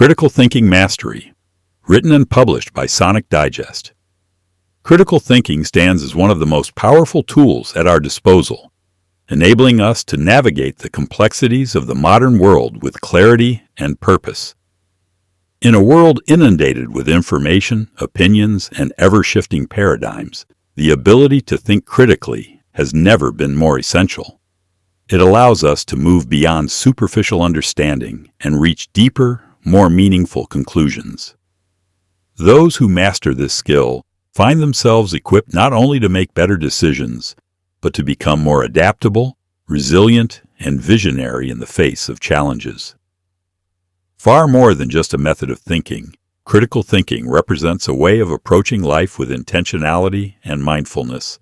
Critical Thinking Mastery, written and published by Sonic Digest. Critical thinking stands as one of the most powerful tools at our disposal, enabling us to navigate the complexities of the modern world with clarity and purpose. In a world inundated with information, opinions, and ever-shifting paradigms, the ability to think critically has never been more essential. It allows us to move beyond superficial understanding and reach deeper, more meaningful conclusions. Those who master this skill find themselves equipped not only to make better decisions, but to become more adaptable, resilient, and visionary in the face of challenges. Far more than just a method of thinking, critical thinking represents a way of approaching life with intentionality and mindfulness.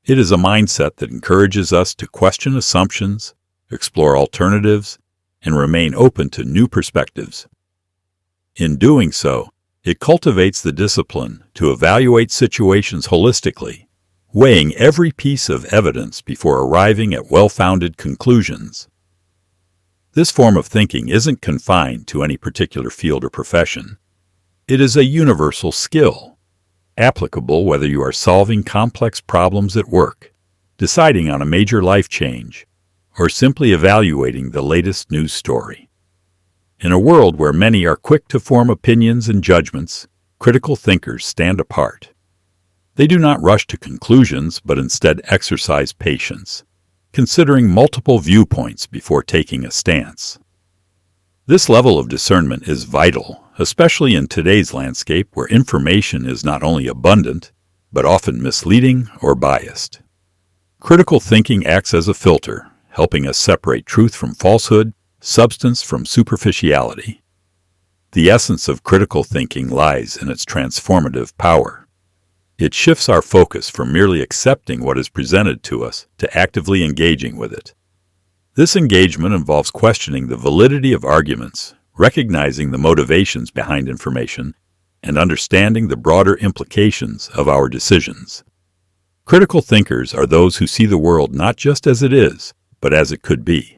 It is a mindset that encourages us to question assumptions, explore alternatives, and remain open to new perspectives. In doing so, it cultivates the discipline to evaluate situations holistically, weighing every piece of evidence before arriving at well-founded conclusions. This form of thinking isn't confined to any particular field or profession. It is a universal skill, applicable whether you are solving complex problems at work, deciding on a major life change, or simply evaluating the latest news story. In a world where many are quick to form opinions and judgments, critical thinkers stand apart. They do not rush to conclusions, but instead exercise patience, considering multiple viewpoints before taking a stance. This level of discernment is vital, especially in today's landscape where information is not only abundant, but often misleading or biased. Critical thinking acts as a filter, helping us separate truth from falsehood, substance from superficiality. The essence of critical thinking lies in its transformative power. It shifts our focus from merely accepting what is presented to us to actively engaging with it. This engagement involves questioning the validity of arguments, recognizing the motivations behind information, and understanding the broader implications of our decisions. Critical thinkers are those who see the world not just as it is, but as it could be.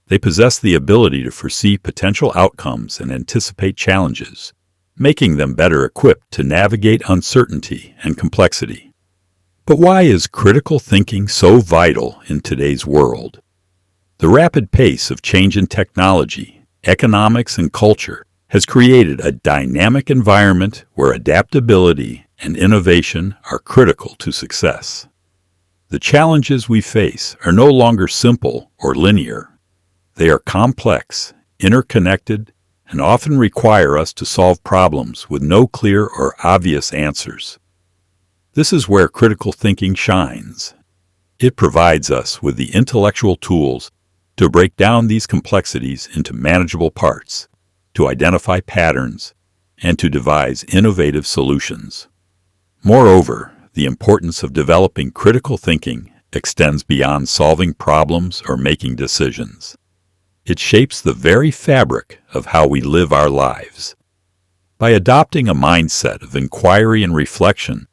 They possess the ability to foresee potential outcomes and anticipate challenges, making them better equipped to navigate uncertainty and complexity. But why is critical thinking so vital in today's world? The rapid pace of change in technology, economics, and culture has created a dynamic environment where adaptability and innovation are critical to success. The challenges we face are no longer simple or linear. They are complex, interconnected, and often require us to solve problems with no clear or obvious answers. This is where critical thinking shines. It provides us with the intellectual tools to break down these complexities into manageable parts, to identify patterns, and to devise innovative solutions. Moreover, the importance of developing critical thinking extends beyond solving problems or making decisions. It shapes the very fabric of how we live our lives. By adopting a mindset of inquiry and reflection,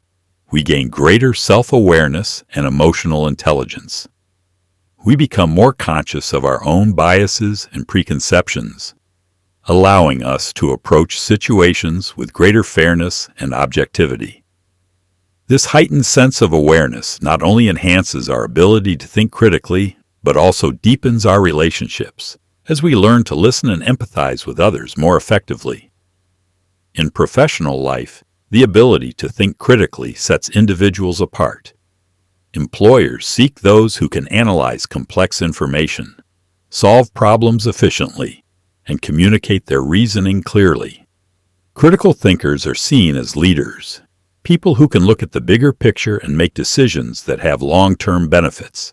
we gain greater self-awareness and emotional intelligence. We become more conscious of our own biases and preconceptions, allowing us to approach situations with greater fairness and objectivity. This heightened sense of awareness not only enhances our ability to think critically, but also deepens our relationships, as we learn to listen and empathize with others more effectively. In professional life, the ability to think critically sets individuals apart. Employers seek those who can analyze complex information, solve problems efficiently, and communicate their reasoning clearly. Critical thinkers are seen as leaders, people who can look at the bigger picture and make decisions that have long-term benefits.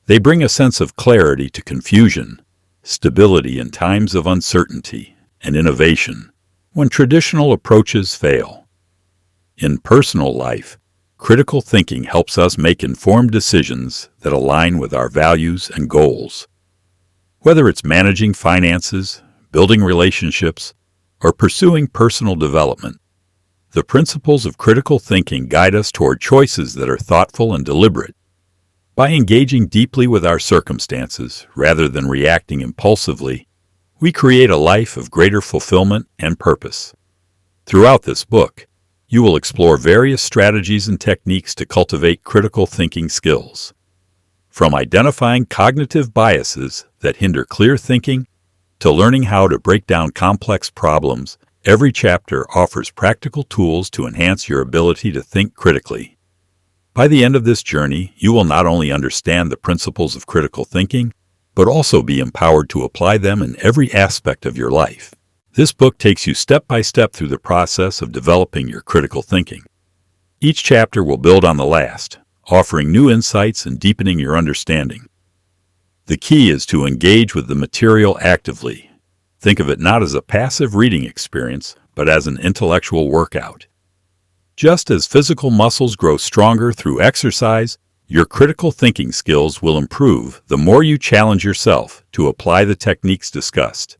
They bring a sense of clarity to confusion, stability in times of uncertainty, and innovation when traditional approaches fail. In personal life, critical thinking helps us make informed decisions that align with our values and goals. Whether it's managing finances, building relationships, or pursuing personal development, the principles of critical thinking guide us toward choices that are thoughtful and deliberate. By engaging deeply with our circumstances rather than reacting impulsively, we create a life of greater fulfillment and purpose. Throughout this book, you will explore various strategies and techniques to cultivate critical thinking skills. From identifying cognitive biases that hinder clear thinking to learning how to break down complex problems, every chapter offers practical tools to enhance your ability to think critically. By the end of this journey, you will not only understand the principles of critical thinking, but also be empowered to apply them in every aspect of your life. This book takes you step by step through the process of developing your critical thinking. Each chapter will build on the last, offering new insights and deepening your understanding. The key is to engage with the material actively. Think of it not as a passive reading experience, but as an intellectual workout. Just as physical muscles grow stronger through exercise, your critical thinking skills will improve the more you challenge yourself to apply the techniques discussed.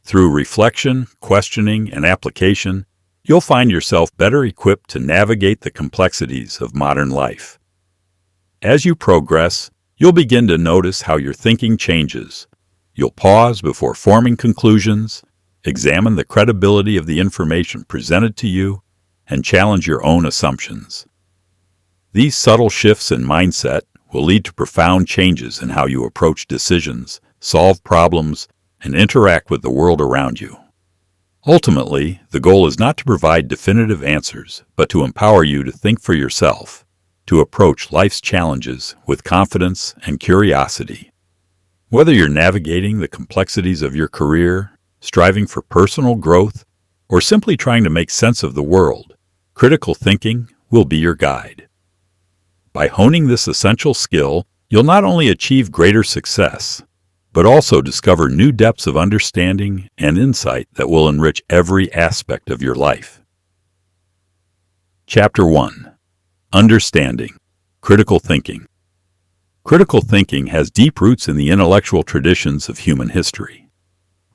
Through reflection, questioning, and application, you'll find yourself better equipped to navigate the complexities of modern life. As you progress, you'll begin to notice how your thinking changes. You'll pause before forming conclusions, examine the credibility of the information presented to you, and challenge your own assumptions. These subtle shifts in mindset will lead to profound changes in how you approach decisions, solve problems, and interact with the world around you. Ultimately, the goal is not to provide definitive answers, but to empower you to think for yourself, to approach life's challenges with confidence and curiosity. Whether you're navigating the complexities of your career, striving for personal growth, or simply trying to make sense of the world, critical thinking will be your guide. By honing this essential skill, you'll not only achieve greater success, but also discover new depths of understanding and insight that will enrich every aspect of your life. Chapter 1. Understanding. Critical thinking. Critical thinking has deep roots in the intellectual traditions of human history.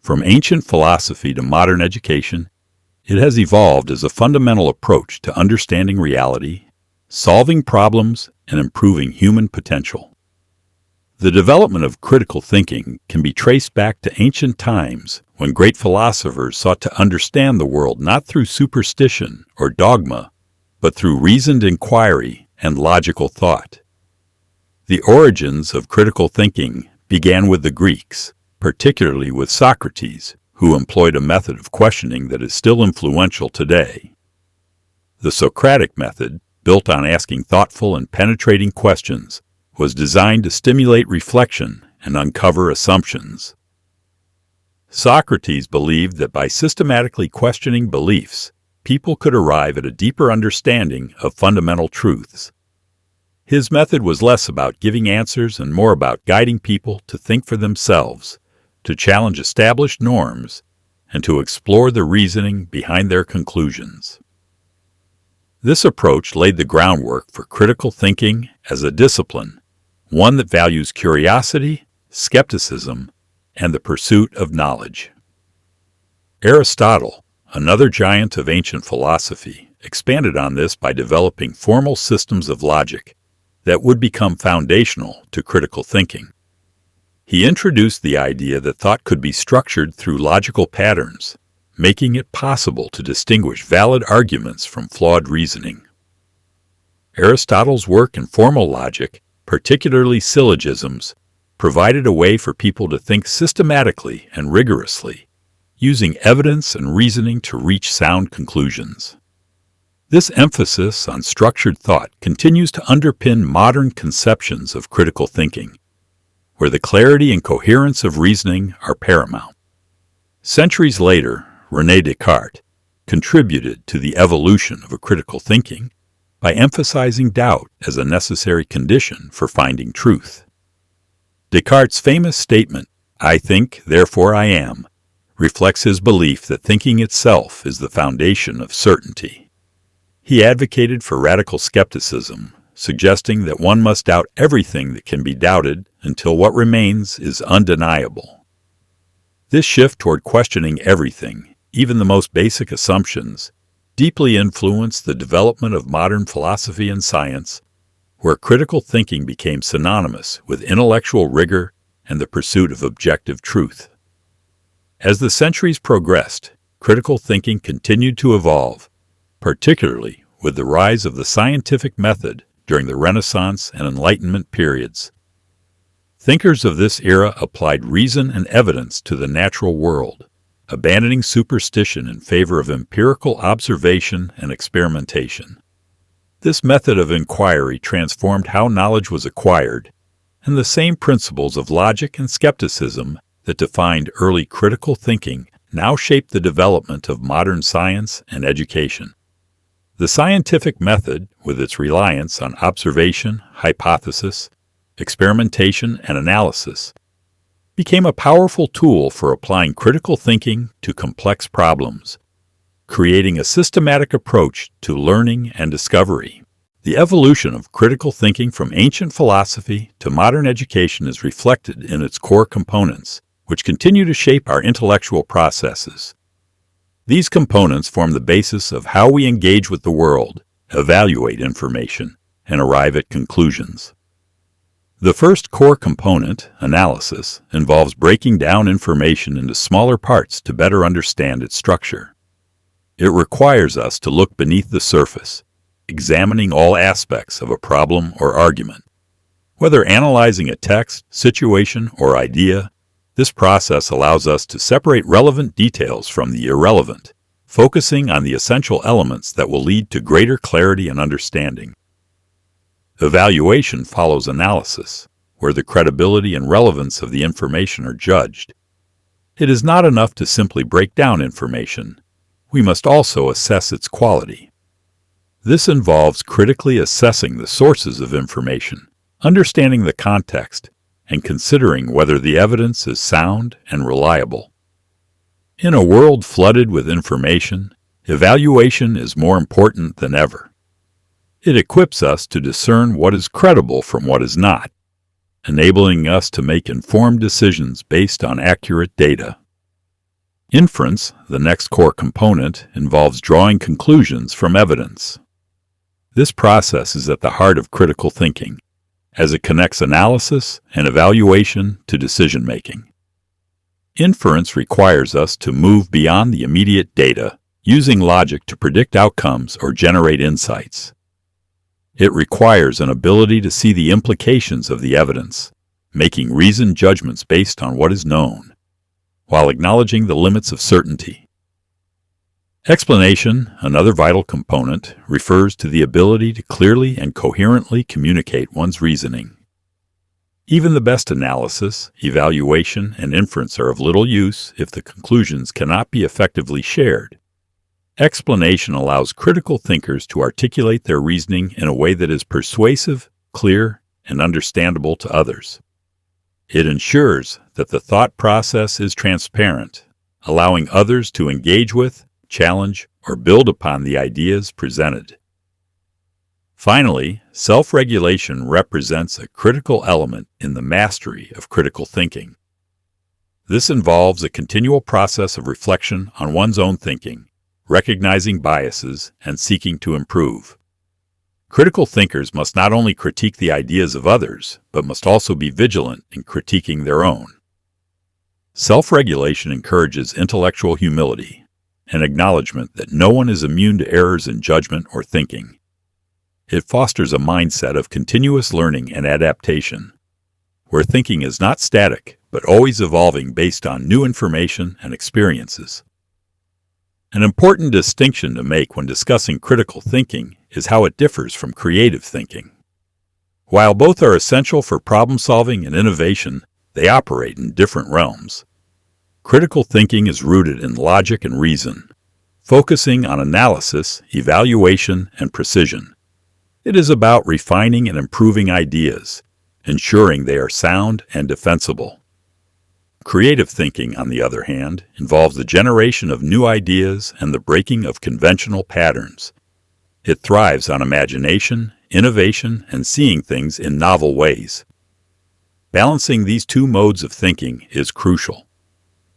From ancient philosophy to modern education, it has evolved as a fundamental approach to understanding reality, solving problems, and improving human potential. The development of critical thinking can be traced back to ancient times when great philosophers sought to understand the world not through superstition or dogma, but through reasoned inquiry and logical thought. The origins of critical thinking began with the Greeks, particularly with Socrates, who employed a method of questioning that is still influential today. The Socratic method, built on asking thoughtful and penetrating questions, was designed to stimulate reflection and uncover assumptions. Socrates believed that by systematically questioning beliefs, people could arrive at a deeper understanding of fundamental truths. His method was less about giving answers and more about guiding people to think for themselves, to challenge established norms, and to explore the reasoning behind their conclusions. This approach laid the groundwork for critical thinking as a discipline, one that values curiosity, skepticism, and the pursuit of knowledge. Aristotle, another giant of ancient philosophy, expanded on this by developing formal systems of logic that would become foundational to critical thinking. He introduced the idea that thought could be structured through logical patterns, making it possible to distinguish valid arguments from flawed reasoning. Aristotle's work in formal logic, particularly syllogisms, provided a way for people to think systematically and rigorously, using evidence and reasoning to reach sound conclusions. This emphasis on structured thought continues to underpin modern conceptions of critical thinking, where the clarity and coherence of reasoning are paramount. Centuries later, René Descartes contributed to the evolution of a critical thinking by emphasizing doubt as a necessary condition for finding truth. Descartes' famous statement, "I think, therefore I am," reflects his belief that thinking itself is the foundation of certainty. He advocated for radical skepticism, suggesting that one must doubt everything that can be doubted until what remains is undeniable. This shift toward questioning everything, even the most basic assumptions, deeply influenced the development of modern philosophy and science, where critical thinking became synonymous with intellectual rigor and the pursuit of objective truth. As the centuries progressed, critical thinking continued to evolve, particularly with the rise of the scientific method during the Renaissance and Enlightenment periods. Thinkers of this era applied reason and evidence to the natural world, abandoning superstition in favor of empirical observation and experimentation. This method of inquiry transformed how knowledge was acquired, and the same principles of logic and skepticism that defined early critical thinking now shape the development of modern science and education. The scientific method, with its reliance on observation, hypothesis, experimentation, and analysis, became a powerful tool for applying critical thinking to complex problems, creating a systematic approach to learning and discovery. The evolution of critical thinking from ancient philosophy to modern education is reflected in its core components, which continue to shape our intellectual processes. These components form the basis of how we engage with the world, evaluate information, and arrive at conclusions. The first core component, analysis, involves breaking down information into smaller parts to better understand its structure. It requires us to look beneath the surface, examining all aspects of a problem or argument. Whether analyzing a text, situation, or idea, this process allows us to separate relevant details from the irrelevant, focusing on the essential elements that will lead to greater clarity and understanding. Evaluation follows analysis, where the credibility and relevance of the information are judged. It is not enough to simply break down information. We must also assess its quality. This involves critically assessing the sources of information, understanding the context, and considering whether the evidence is sound and reliable. In a world flooded with information, evaluation is more important than ever. It equips us to discern what is credible from what is not, enabling us to make informed decisions based on accurate data. Inference, the next core component, involves drawing conclusions from evidence. This process is at the heart of critical thinking, as it connects analysis and evaluation to decision-making. Inference requires us to move beyond the immediate data, using logic to predict outcomes or generate insights. It requires an ability to see the implications of the evidence, making reasoned judgments based on what is known, while acknowledging the limits of certainty. Explanation, another vital component, refers to the ability to clearly and coherently communicate one's reasoning. Even the best analysis, evaluation, and inference are of little use if the conclusions cannot be effectively shared. Explanation allows critical thinkers to articulate their reasoning in a way that is persuasive, clear, and understandable to others. It ensures that the thought process is transparent, allowing others to engage with, challenge, or build upon the ideas presented. Finally, self-regulation represents a critical element in the mastery of critical thinking. This involves a continual process of reflection on one's own thinking, recognizing biases, and seeking to improve. Critical thinkers must not only critique the ideas of others, but must also be vigilant in critiquing their own. Self-regulation encourages intellectual humility, an acknowledgement that no one is immune to errors in judgment or thinking. It fosters a mindset of continuous learning and adaptation, where thinking is not static, but always evolving based on new information and experiences. An important distinction to make when discussing critical thinking is how it differs from creative thinking. While both are essential for problem-solving and innovation, they operate in different realms. Critical thinking is rooted in logic and reason, focusing on analysis, evaluation, and precision. It is about refining and improving ideas, ensuring they are sound and defensible. Creative thinking, on the other hand, involves the generation of new ideas and the breaking of conventional patterns. It thrives on imagination, innovation, and seeing things in novel ways. Balancing these two modes of thinking is crucial.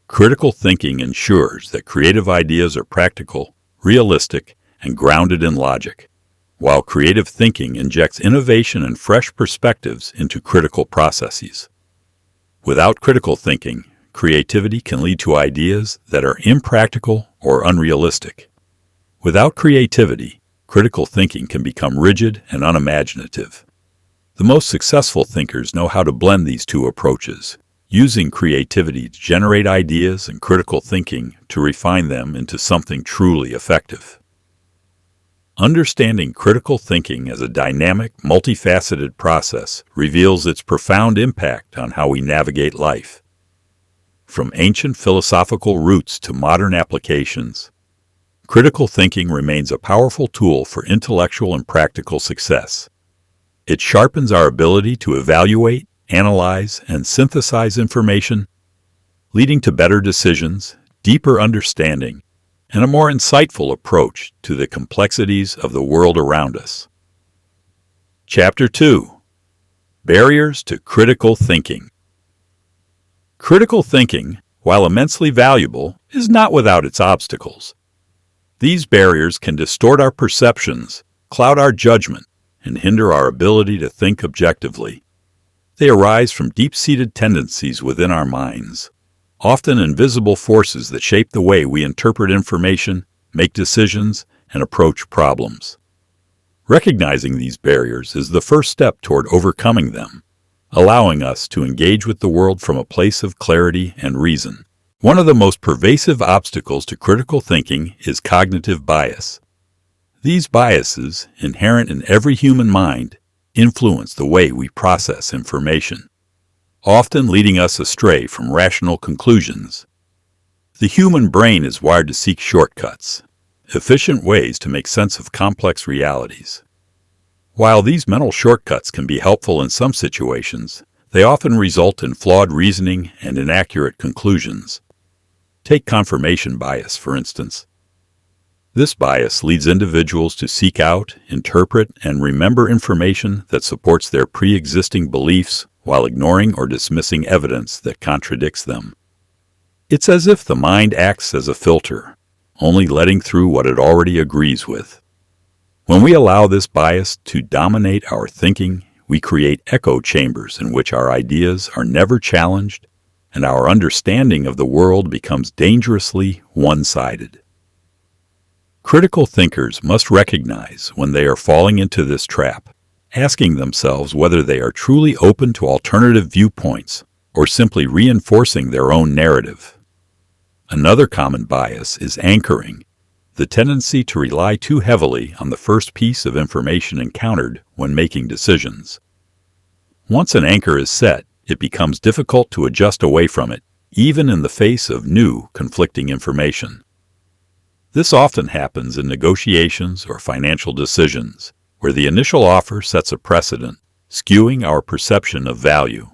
Critical thinking ensures that creative ideas are practical, realistic, and grounded in logic, while creative thinking injects innovation and fresh perspectives into critical processes. Without critical thinking, creativity can lead to ideas that are impractical or unrealistic. Without creativity, critical thinking can become rigid and unimaginative. The most successful thinkers know how to blend these two approaches, using creativity to generate ideas and critical thinking to refine them into something truly effective. Understanding critical thinking as a dynamic, multifaceted process reveals its profound impact on how we navigate life. From ancient philosophical roots to modern applications, critical thinking remains a powerful tool for intellectual and practical success. It sharpens our ability to evaluate, analyze, and synthesize information, leading to better decisions, deeper understanding, and a more insightful approach to the complexities of the world around us. Chapter 2: Barriers to Critical Thinking. Critical thinking, while immensely valuable, is not without its obstacles. These barriers can distort our perceptions, cloud our judgment, and hinder our ability to think objectively. They arise from deep-seated tendencies within our minds, often invisible forces that shape the way we interpret information, make decisions, and approach problems. Recognizing these barriers is the first step toward overcoming them, allowing us to engage with the world from a place of clarity and reason. One of the most pervasive obstacles to critical thinking is cognitive bias. These biases, inherent in every human mind, influence the way we process information, often leading us astray from rational conclusions. The human brain is wired to seek shortcuts, efficient ways to make sense of complex realities. While these mental shortcuts can be helpful in some situations, they often result in flawed reasoning and inaccurate conclusions. Take confirmation bias, for instance. This bias leads individuals to seek out, interpret, and remember information that supports their pre-existing beliefs while ignoring or dismissing evidence that contradicts them. It's as if the mind acts as a filter, only letting through what it already agrees with. When we allow this bias to dominate our thinking, we create echo chambers in which our ideas are never challenged, and our understanding of the world becomes dangerously one-sided. Critical thinkers must recognize when they are falling into this trap, asking themselves whether they are truly open to alternative viewpoints or simply reinforcing their own narrative. Another common bias is anchoring, the tendency to rely too heavily on the first piece of information encountered when making decisions. Once an anchor is set, it becomes difficult to adjust away from it, even in the face of new, conflicting information. This often happens in negotiations or financial decisions, where the initial offer sets a precedent, skewing our perception of value.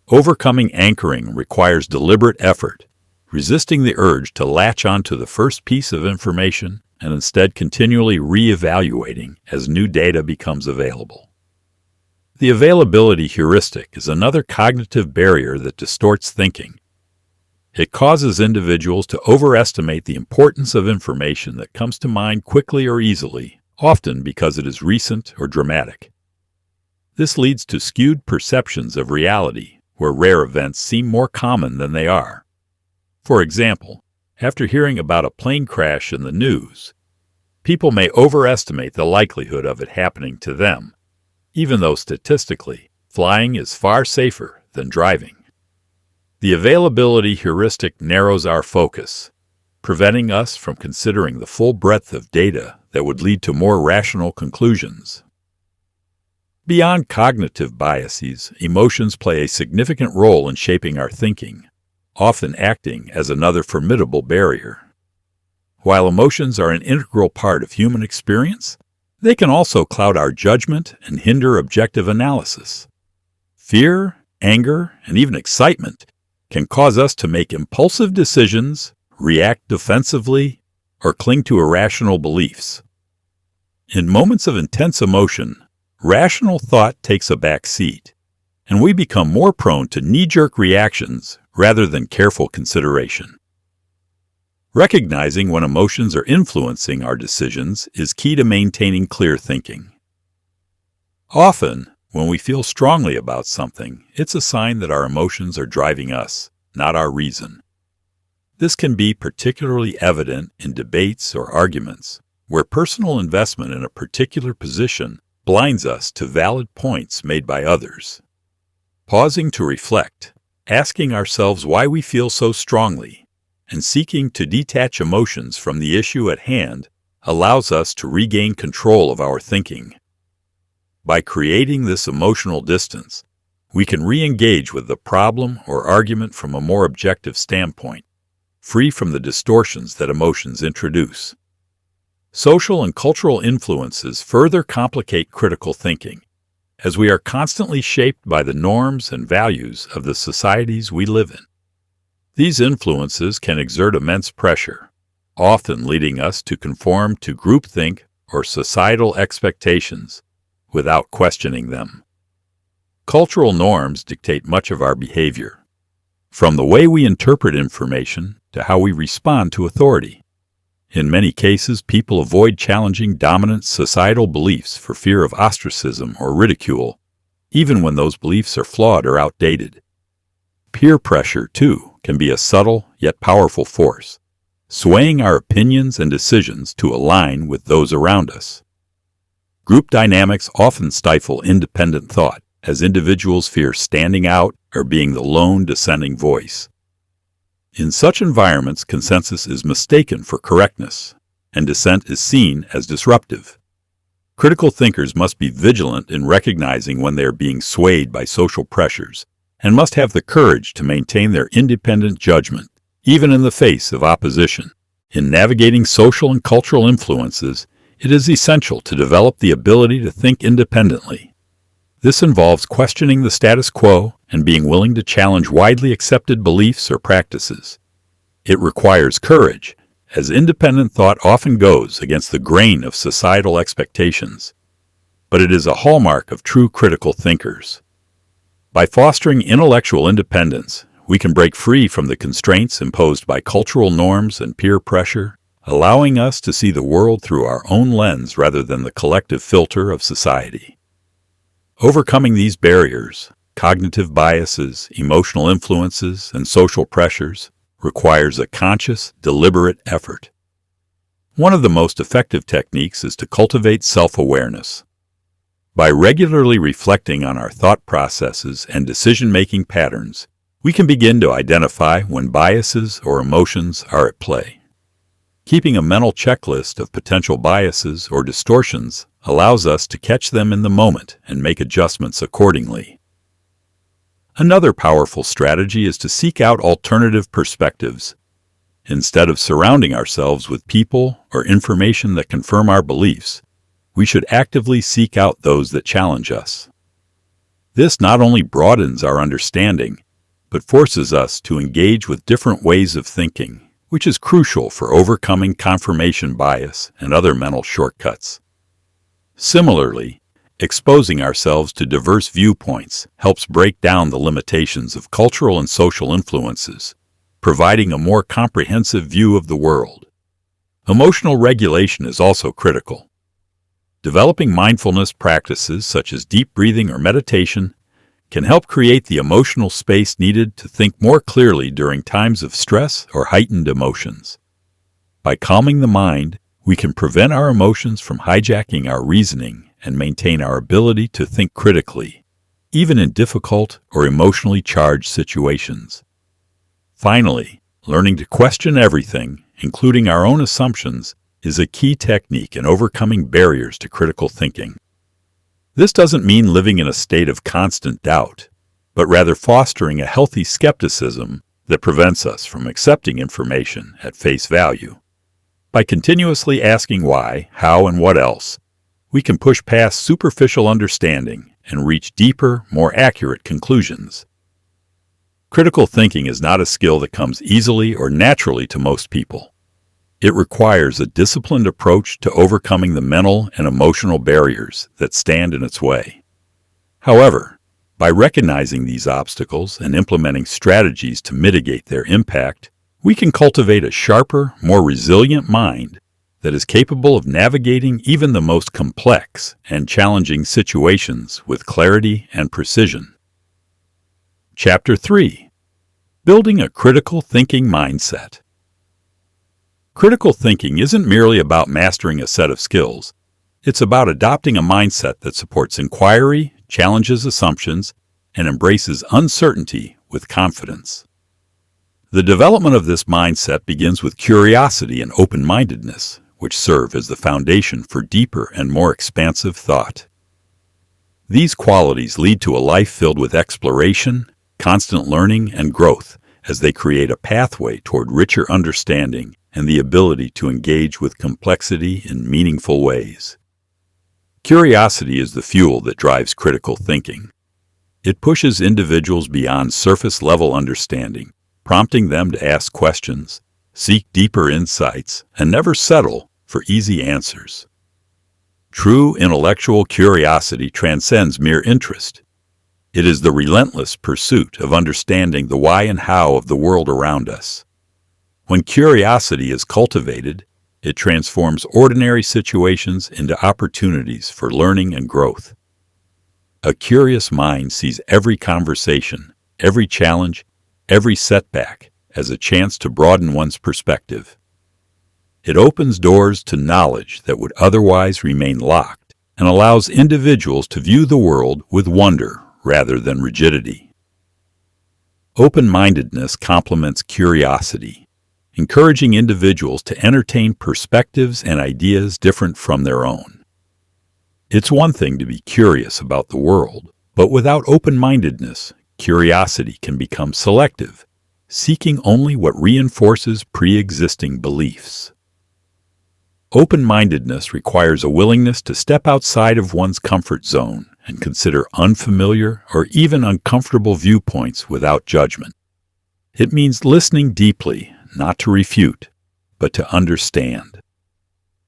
Overcoming anchoring requires deliberate effort, resisting the urge to latch onto the first piece of information and instead continually re-evaluating as new data becomes available. The availability heuristic is another cognitive barrier that distorts thinking. It causes individuals to overestimate the importance of information that comes to mind quickly or easily, often because it is recent or dramatic. This leads to skewed perceptions of reality, where rare events seem more common than they are. For example, after hearing about a plane crash in the news, people may overestimate the likelihood of it happening to them, even though statistically, flying is far safer than driving. The availability heuristic narrows our focus, preventing us from considering the full breadth of data that would lead to more rational conclusions. Beyond cognitive biases, emotions play a significant role in shaping our thinking, often acting as another formidable barrier. While emotions are an integral part of human experience, they can also cloud our judgment and hinder objective analysis. Fear, anger, and even excitement can cause us to make impulsive decisions, react defensively, or cling to irrational beliefs. In moments of intense emotion, rational thought takes a back seat, and we become more prone to knee-jerk reactions rather than careful consideration. Recognizing when emotions are influencing our decisions is key to maintaining clear thinking. Often, when we feel strongly about something, it's a sign that our emotions are driving us, not our reason. This can be particularly evident in debates or arguments, where personal investment in a particular position blinds us to valid points made by others. Pausing to reflect, asking ourselves why we feel so strongly, and seeking to detach emotions from the issue at hand allows us to regain control of our thinking. By creating this emotional distance, we can re-engage with the problem or argument from a more objective standpoint, free from the distortions that emotions introduce. Social and cultural influences further complicate critical thinking, as we are constantly shaped by the norms and values of the societies we live in. These influences can exert immense pressure, often leading us to conform to groupthink or societal expectations without questioning them. Cultural norms dictate much of our behavior, from the way we interpret information to how we respond to authority. In many cases, people avoid challenging dominant societal beliefs for fear of ostracism or ridicule, even when those beliefs are flawed or outdated. Peer pressure, too, can be a subtle yet powerful force, swaying our opinions and decisions to align with those around us. Group dynamics often stifle independent thought, as individuals fear standing out or being the lone dissenting voice. In such environments, consensus is mistaken for correctness, and dissent is seen as disruptive. Critical thinkers must be vigilant in recognizing when they are being swayed by social pressures, and must have the courage to maintain their independent judgment, even in the face of opposition. In navigating social and cultural influences, it is essential to develop the ability to think independently. This involves questioning the status quo and being willing to challenge widely accepted beliefs or practices. It requires courage, as independent thought often goes against the grain of societal expectations. But it is a hallmark of true critical thinkers. By fostering intellectual independence, we can break free from the constraints imposed by cultural norms and peer pressure, allowing us to see the world through our own lens rather than the collective filter of society. Overcoming these barriers, cognitive biases, emotional influences, and social pressures, requires a conscious, deliberate effort. One of the most effective techniques is to cultivate self-awareness. By regularly reflecting on our thought processes and decision-making patterns, we can begin to identify when biases or emotions are at play. Keeping a mental checklist of potential biases or distortions allows us to catch them in the moment and make adjustments accordingly. Another powerful strategy is to seek out alternative perspectives. Instead of surrounding ourselves with people or information that confirm our beliefs, we should actively seek out those that challenge us. This not only broadens our understanding, but forces us to engage with different ways of thinking, which is crucial for overcoming confirmation bias and other mental shortcuts. Similarly, exposing ourselves to diverse viewpoints helps break down the limitations of cultural and social influences, providing a more comprehensive view of the world. Emotional regulation is also critical. Developing mindfulness practices such as deep breathing or meditation can help create the emotional space needed to think more clearly during times of stress or heightened emotions. By calming the mind, we can prevent our emotions from hijacking our reasoning and maintain our ability to think critically, even in difficult or emotionally charged situations. Finally, learning to question everything, including our own assumptions, is a key technique in overcoming barriers to critical thinking. This doesn't mean living in a state of constant doubt, but rather fostering a healthy skepticism that prevents us from accepting information at face value. By continuously asking why, how, and what else, we can push past superficial understanding and reach deeper, more accurate conclusions. Critical thinking is not a skill that comes easily or naturally to most people. It requires a disciplined approach to overcoming the mental and emotional barriers that stand in its way. However, by recognizing these obstacles and implementing strategies to mitigate their impact, we can cultivate a sharper, more resilient mind that is capable of navigating even the most complex and challenging situations with clarity and precision. Chapter 3. Building a critical thinking mindset. Critical thinking isn't merely about mastering a set of skills. It's about adopting a mindset that supports inquiry, challenges assumptions, and embraces uncertainty with confidence. The development of this mindset begins with curiosity and open-mindedness, which serve as the foundation for deeper and more expansive thought. These qualities lead to a life filled with exploration, constant learning, and growth as they create a pathway toward richer understanding and the ability to engage with complexity in meaningful ways. Curiosity is the fuel that drives critical thinking. It pushes individuals beyond surface-level understanding, prompting them to ask questions, seek deeper insights, and never settle for easy answers. True intellectual curiosity transcends mere interest. It is the relentless pursuit of understanding the why and how of the world around us. When curiosity is cultivated, it transforms ordinary situations into opportunities for learning and growth. A curious mind sees every conversation, every challenge, every setback as a chance to broaden one's perspective. It opens doors to knowledge that would otherwise remain locked and allows individuals to view the world with wonder rather than rigidity. Open-mindedness complements curiosity, encouraging individuals to entertain perspectives and ideas different from their own. It's one thing to be curious about the world, but without open-mindedness, curiosity can become selective, seeking only what reinforces pre-existing beliefs. Open-mindedness requires a willingness to step outside of one's comfort zone and consider unfamiliar or even uncomfortable viewpoints without judgment. It means listening deeply, not to refute, but to understand.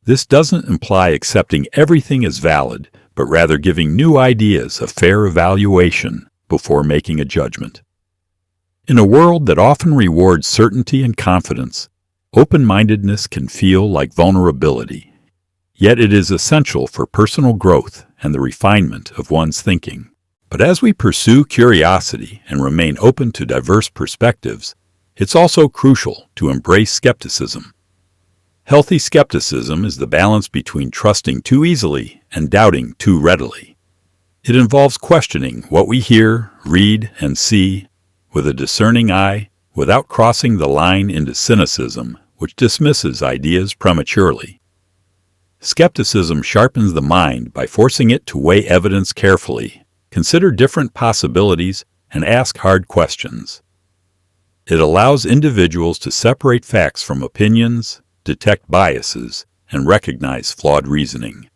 This doesn't imply accepting everything as valid, but rather giving new ideas a fair evaluation before making a judgment. In a world that often rewards certainty and confidence, open-mindedness can feel like vulnerability, yet it is essential for personal growth and the refinement of one's thinking. But as we pursue curiosity and remain open to diverse perspectives, it's also crucial to embrace skepticism. Healthy skepticism is the balance between trusting too easily and doubting too readily. It involves questioning what we hear, read, and see with a discerning eye without crossing the line into cynicism, which dismisses ideas prematurely. Skepticism sharpens the mind by forcing it to weigh evidence carefully, consider different possibilities, and ask hard questions. It allows individuals to separate facts from opinions, detect biases, and recognize flawed reasoning.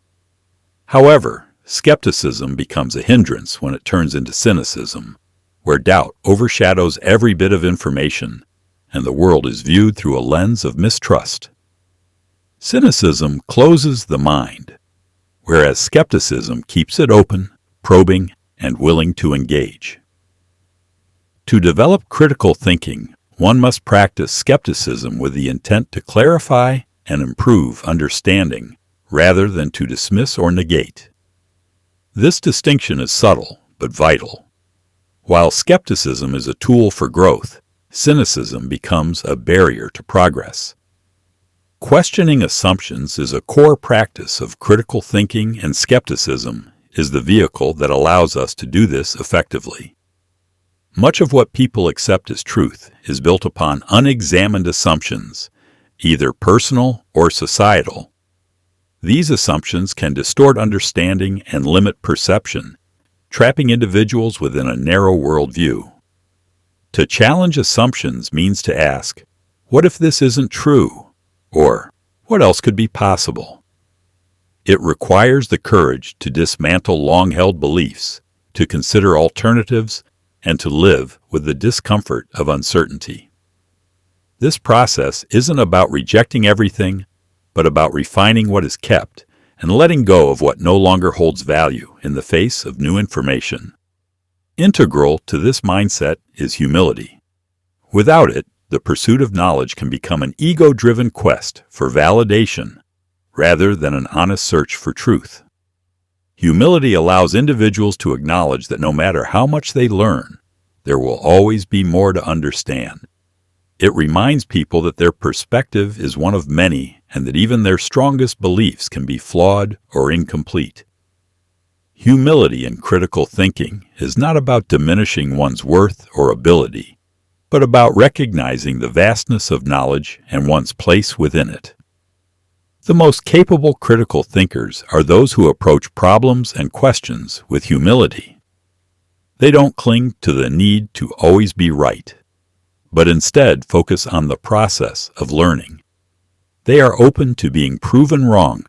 However, skepticism becomes a hindrance when it turns into cynicism, where doubt overshadows every bit of information, and the world is viewed through a lens of mistrust. Cynicism closes the mind, whereas skepticism keeps it open, probing, and willing to engage. To develop critical thinking, one must practice skepticism with the intent to clarify and improve understanding, rather than to dismiss or negate. This distinction is subtle, but vital. While skepticism is a tool for growth, cynicism becomes a barrier to progress. Questioning assumptions is a core practice of critical thinking, and skepticism is the vehicle that allows us to do this effectively. Much of what people accept as truth is built upon unexamined assumptions, either personal or societal. These assumptions can distort understanding and limit perception, trapping individuals within a narrow worldview. To challenge assumptions means to ask, what if this isn't true? Or, what else could be possible? It requires the courage to dismantle long-held beliefs, to consider alternatives, and to live with the discomfort of uncertainty. This process isn't about rejecting everything, but about refining what is kept and letting go of what no longer holds value in the face of new information. Integral to this mindset is humility. Without it, the pursuit of knowledge can become an ego-driven quest for validation rather than an honest search for truth. Humility allows individuals to acknowledge that no matter how much they learn, there will always be more to understand. It reminds people that their perspective is one of many and that even their strongest beliefs can be flawed or incomplete. Humility in critical thinking is not about diminishing one's worth or ability, but about recognizing the vastness of knowledge and one's place within it. The most capable critical thinkers are those who approach problems and questions with humility. They don't cling to the need to always be right, but instead focus on the process of learning. They are open to being proven wrong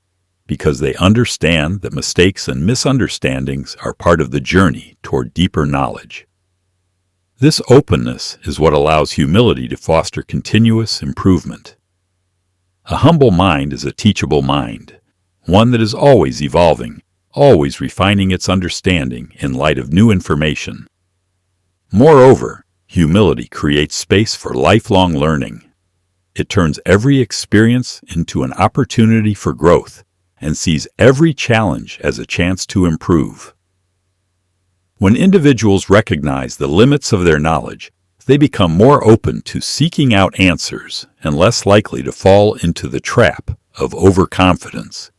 because they understand that mistakes and misunderstandings are part of the journey toward deeper knowledge. This openness is what allows humility to foster continuous improvement. A humble mind is a teachable mind, one that is always evolving, always refining its understanding in light of new information. Moreover, humility creates space for lifelong learning. It turns every experience into an opportunity for growth and sees every challenge as a chance to improve. When individuals recognize the limits of their knowledge, they become more open to seeking out answers and less likely to fall into the trap of overconfidence,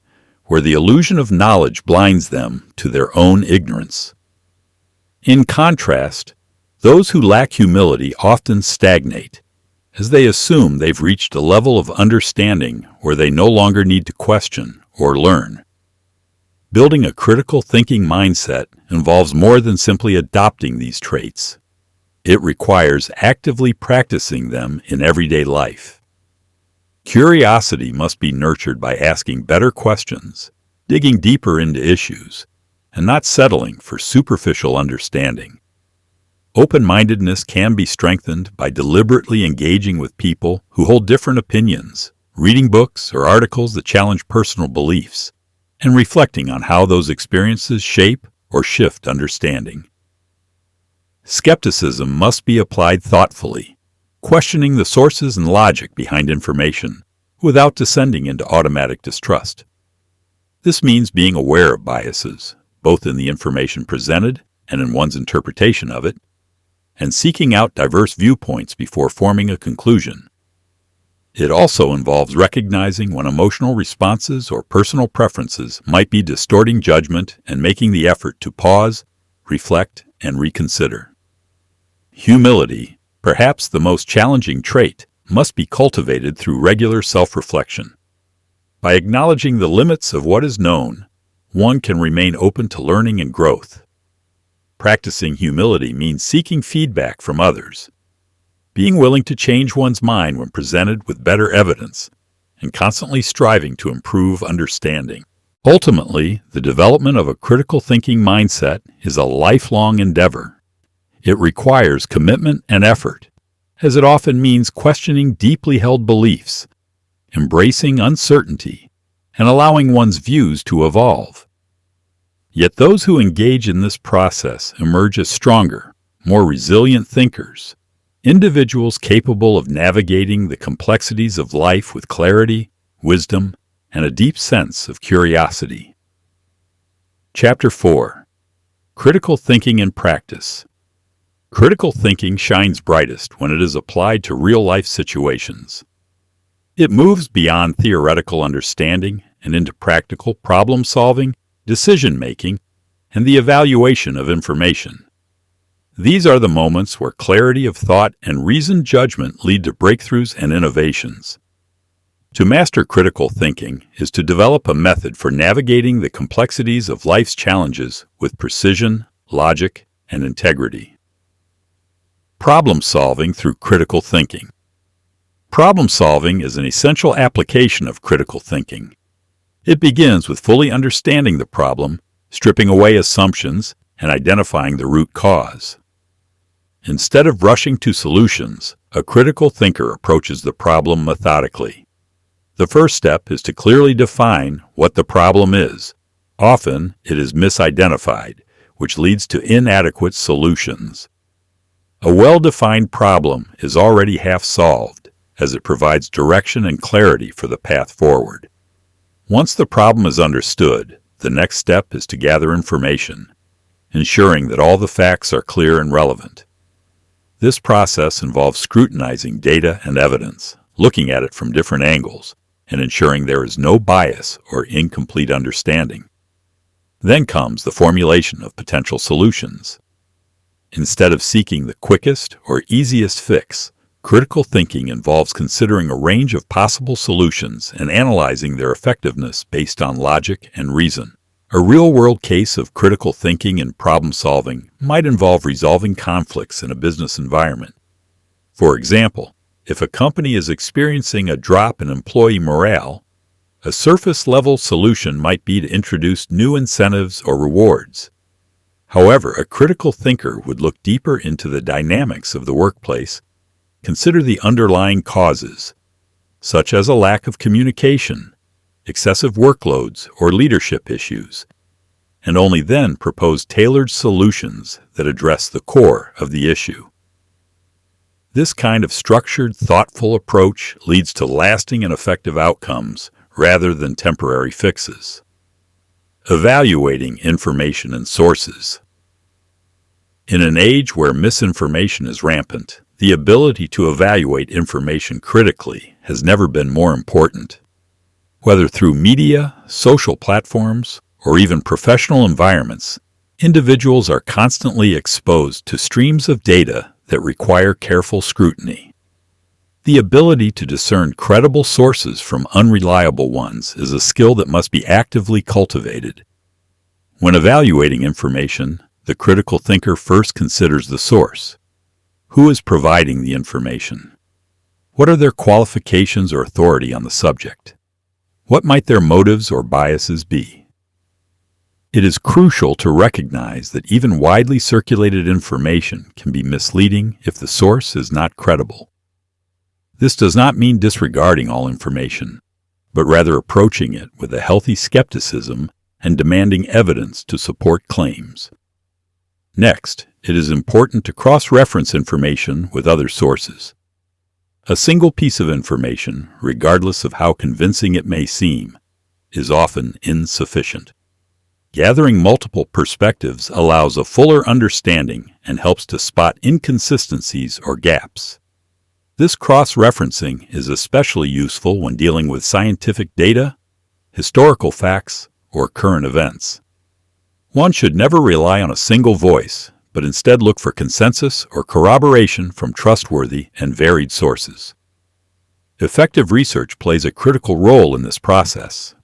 where the illusion of knowledge blinds them to their own ignorance. In contrast, those who lack humility often stagnate, as they assume they've reached a level of understanding where they no longer need to question or learn. Building a critical thinking mindset involves more than simply adopting these traits. It requires actively practicing them in everyday life. Curiosity must be nurtured by asking better questions, digging deeper into issues, and not settling for superficial understanding. Open-mindedness can be strengthened by deliberately engaging with people who hold different opinions, reading books or articles that challenge personal beliefs, and reflecting on how those experiences shape or shift understanding. Skepticism must be applied thoughtfully, questioning the sources and logic behind information without descending into automatic distrust. This means being aware of biases, both in the information presented and in one's interpretation of it, and seeking out diverse viewpoints before forming a conclusion. It also involves recognizing when emotional responses or personal preferences might be distorting judgment and making the effort to pause, reflect, and reconsider. Humility, perhaps the most challenging trait, must be cultivated through regular self-reflection. By acknowledging the limits of what is known, one can remain open to learning and growth. Practicing humility means seeking feedback from others, being willing to change one's mind when presented with better evidence, and constantly striving to improve understanding. Ultimately, the development of a critical thinking mindset is a lifelong endeavor. It requires commitment and effort, as it often means questioning deeply held beliefs, embracing uncertainty, and allowing one's views to evolve. Yet those who engage in this process emerge as stronger, more resilient thinkers, individuals capable of navigating the complexities of life with clarity, wisdom, and a deep sense of curiosity. Chapter 4. Critical Thinking in Practice. Critical thinking shines brightest when it is applied to real-life situations. It moves beyond theoretical understanding and into practical problem-solving, decision-making, and the evaluation of information. These are the moments where clarity of thought and reasoned judgment lead to breakthroughs and innovations. To master critical thinking is to develop a method for navigating the complexities of life's challenges with precision, logic, and integrity. Problem-solving through critical thinking. Problem-solving is an essential application of critical thinking. It begins with fully understanding the problem, stripping away assumptions, and identifying the root cause. Instead of rushing to solutions, a critical thinker approaches the problem methodically. The first step is to clearly define what the problem is. Often, it is misidentified, which leads to inadequate solutions. A well-defined problem is already half solved, as it provides direction and clarity for the path forward. Once the problem is understood, the next step is to gather information, ensuring that all the facts are clear and relevant. This process involves scrutinizing data and evidence, looking at it from different angles, and ensuring there is no bias or incomplete understanding. Then comes the formulation of potential solutions. Instead of seeking the quickest or easiest fix, critical thinking involves considering a range of possible solutions and analyzing their effectiveness based on logic and reason. A real-world case of critical thinking and problem-solving might involve resolving conflicts in a business environment. For example, if a company is experiencing a drop in employee morale, a surface-level solution might be to introduce new incentives or rewards. However, a critical thinker would look deeper into the dynamics of the workplace, consider the underlying causes, such as a lack of communication, excessive workloads, or leadership issues, and only then propose tailored solutions that address the core of the issue. This kind of structured, thoughtful approach leads to lasting and effective outcomes rather than temporary fixes. Evaluating information and sources. In an age where misinformation is rampant, the ability to evaluate information critically has never been more important. Whether through media, social platforms, or even professional environments, individuals are constantly exposed to streams of data that require careful scrutiny. The ability to discern credible sources from unreliable ones is a skill that must be actively cultivated. When evaluating information, the critical thinker first considers the source. Who is providing the information? What are their qualifications or authority on the subject? What might their motives or biases be? It is crucial to recognize that even widely circulated information can be misleading if the source is not credible. This does not mean disregarding all information, but rather approaching it with a healthy skepticism and demanding evidence to support claims. Next, it is important to cross-reference information with other sources. A single piece of information, regardless of how convincing it may seem, is often insufficient. Gathering multiple perspectives allows a fuller understanding and helps to spot inconsistencies or gaps. This cross-referencing is especially useful when dealing with scientific data, historical facts, or current events. One should never rely on a single voice, but instead look for consensus or corroboration from trustworthy and varied sources. Effective research plays a critical role in this process.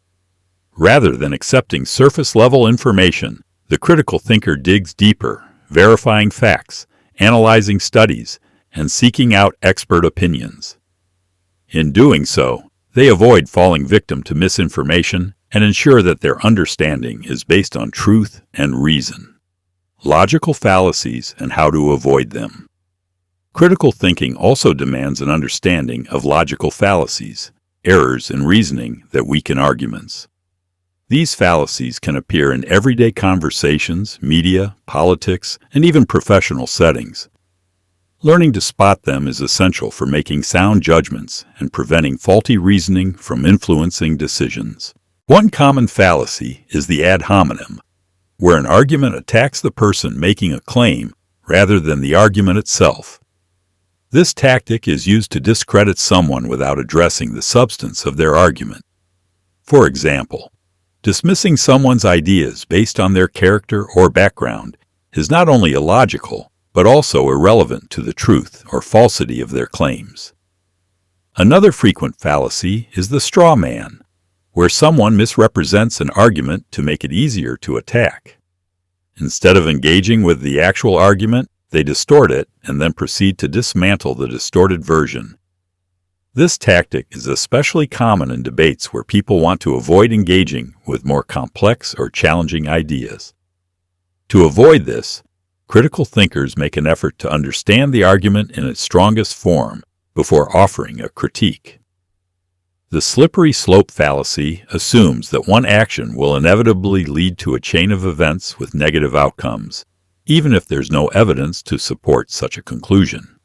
Rather than accepting surface-level information, the critical thinker digs deeper, verifying facts, analyzing studies, and seeking out expert opinions. In doing so, they avoid falling victim to misinformation and ensure that their understanding is based on truth and reason. Logical fallacies and how to avoid them. Critical thinking also demands an understanding of logical fallacies, errors in reasoning that weaken arguments. These fallacies can appear in everyday conversations, media, politics, and even professional settings. Learning to spot them is essential for making sound judgments and preventing faulty reasoning from influencing decisions. One common fallacy is the ad hominem, where an argument attacks the person making a claim rather than the argument itself. This tactic is used to discredit someone without addressing the substance of their argument. For example, dismissing someone's ideas based on their character or background is not only illogical, but also irrelevant to the truth or falsity of their claims. Another frequent fallacy is the straw man, where someone misrepresents an argument to make it easier to attack. Instead of engaging with the actual argument, they distort it and then proceed to dismantle the distorted version. This tactic is especially common in debates where people want to avoid engaging with more complex or challenging ideas. To avoid this, critical thinkers make an effort to understand the argument in its strongest form before offering a critique. The slippery slope fallacy assumes that one action will inevitably lead to a chain of events with negative outcomes, even if there's no evidence to support such a conclusion.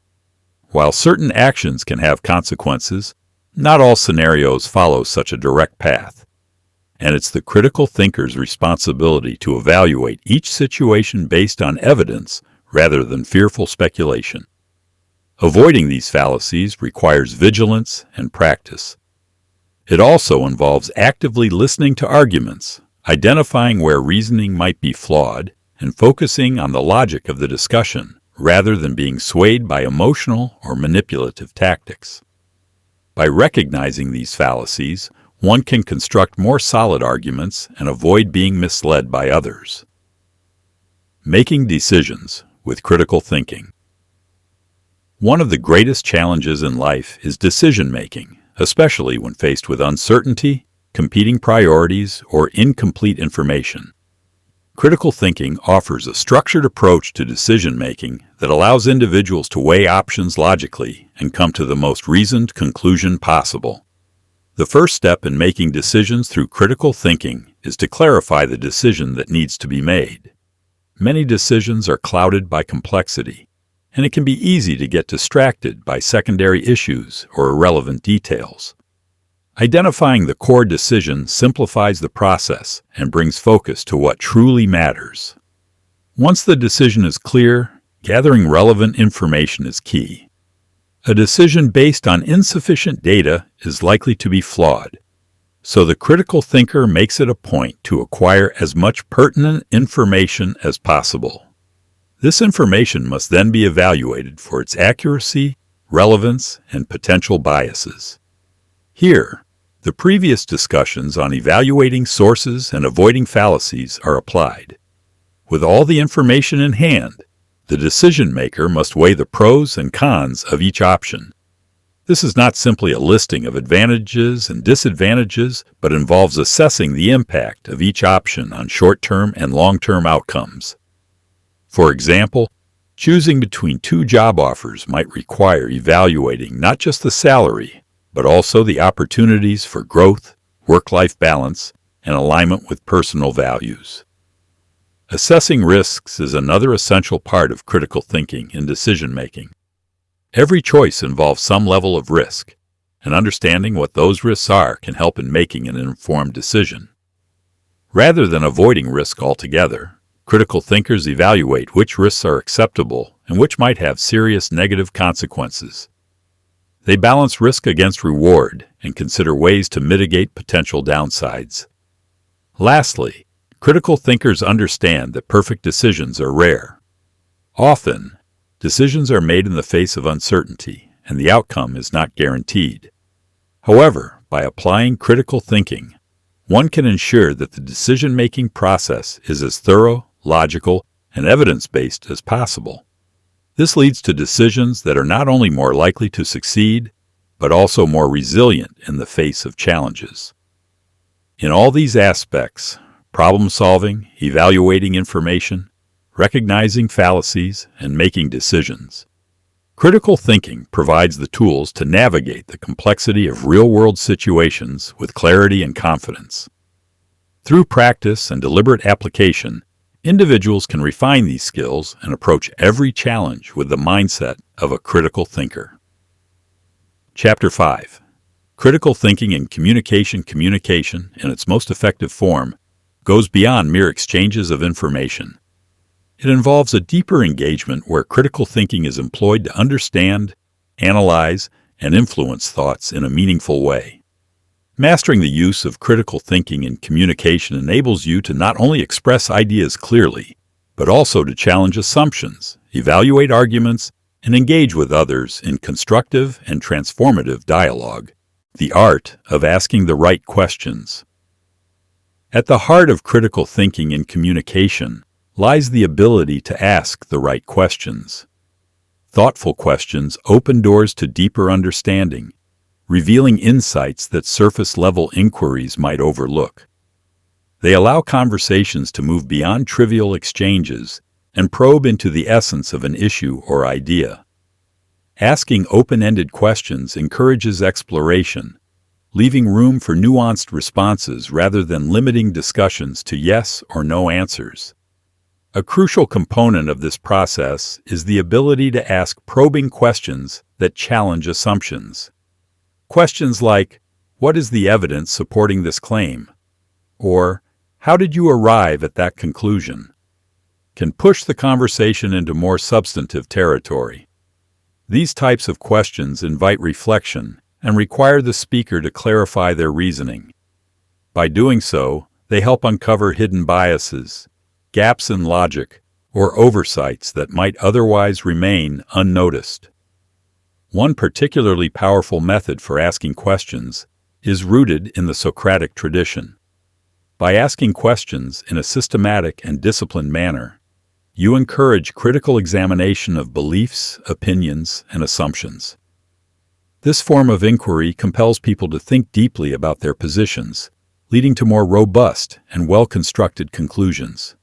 While certain actions can have consequences, not all scenarios follow such a direct path, and it's the critical thinker's responsibility to evaluate each situation based on evidence rather than fearful speculation. Avoiding these fallacies requires vigilance and practice. It also involves actively listening to arguments, identifying where reasoning might be flawed, and focusing on the logic of the discussion rather than being swayed by emotional or manipulative tactics. By recognizing these fallacies, one can construct more solid arguments and avoid being misled by others. Making decisions with critical thinking. One of the greatest challenges in life is decision-making, especially when faced with uncertainty, competing priorities, or incomplete information. Critical thinking offers a structured approach to decision-making that allows individuals to weigh options logically and come to the most reasoned conclusion possible. The first step in making decisions through critical thinking is to clarify the decision that needs to be made. Many decisions are clouded by complexity, and it can be easy to get distracted by secondary issues or irrelevant details. Identifying the core decision simplifies the process and brings focus to what truly matters. Once the decision is clear, gathering relevant information is key. A decision based on insufficient data is likely to be flawed, so the critical thinker makes it a point to acquire as much pertinent information as possible. This information must then be evaluated for its accuracy, relevance, and potential biases. Here, the previous discussions on evaluating sources and avoiding fallacies are applied. With all the information in hand, the decision-maker must weigh the pros and cons of each option. This is not simply a listing of advantages and disadvantages, but involves assessing the impact of each option on short-term and long-term outcomes. For example, choosing between two job offers might require evaluating not just the salary, but also the opportunities for growth, work-life balance, and alignment with personal values. Assessing risks is another essential part of critical thinking and decision-making. Every choice involves some level of risk, and understanding what those risks are can help in making an informed decision. Rather than avoiding risk altogether, critical thinkers evaluate which risks are acceptable and which might have serious negative consequences. They balance risk against reward and consider ways to mitigate potential downsides. Lastly, critical thinkers understand that perfect decisions are rare. Often, decisions are made in the face of uncertainty, and the outcome is not guaranteed. However, by applying critical thinking, one can ensure that the decision-making process is as thorough, logical, and evidence-based as possible. This leads to decisions that are not only more likely to succeed, but also more resilient in the face of challenges. In all these aspects, problem-solving, evaluating information, recognizing fallacies, and making decisions, critical thinking provides the tools to navigate the complexity of real-world situations with clarity and confidence. Through practice and deliberate application, individuals can refine these skills and approach every challenge with the mindset of a critical thinker. Chapter 5. Critical thinking and communication. Communication, in its most effective form, goes beyond mere exchanges of information. It involves a deeper engagement where critical thinking is employed to understand, analyze, and influence thoughts in a meaningful way. Mastering the use of critical thinking in communication enables you to not only express ideas clearly, but also to challenge assumptions, evaluate arguments, and engage with others in constructive and transformative dialogue, the art of asking the right questions. At the heart of critical thinking and communication lies the ability to ask the right questions. Thoughtful questions open doors to deeper understanding, revealing insights that surface-level inquiries might overlook. They allow conversations to move beyond trivial exchanges and probe into the essence of an issue or idea. Asking open-ended questions encourages exploration, leaving room for nuanced responses rather than limiting discussions to yes or no answers. A crucial component of this process is the ability to ask probing questions that challenge assumptions. Questions like, "What is the evidence supporting this claim?" or "How did you arrive at that conclusion?" can push the conversation into more substantive territory. These types of questions invite reflection and require the speaker to clarify their reasoning. By doing so, they help uncover hidden biases, gaps in logic, or oversights that might otherwise remain unnoticed. One particularly powerful method for asking questions is rooted in the Socratic tradition. By asking questions in a systematic and disciplined manner, you encourage critical examination of beliefs, opinions, and assumptions. This form of inquiry compels people to think deeply about their positions, leading to more robust and well-constructed conclusions.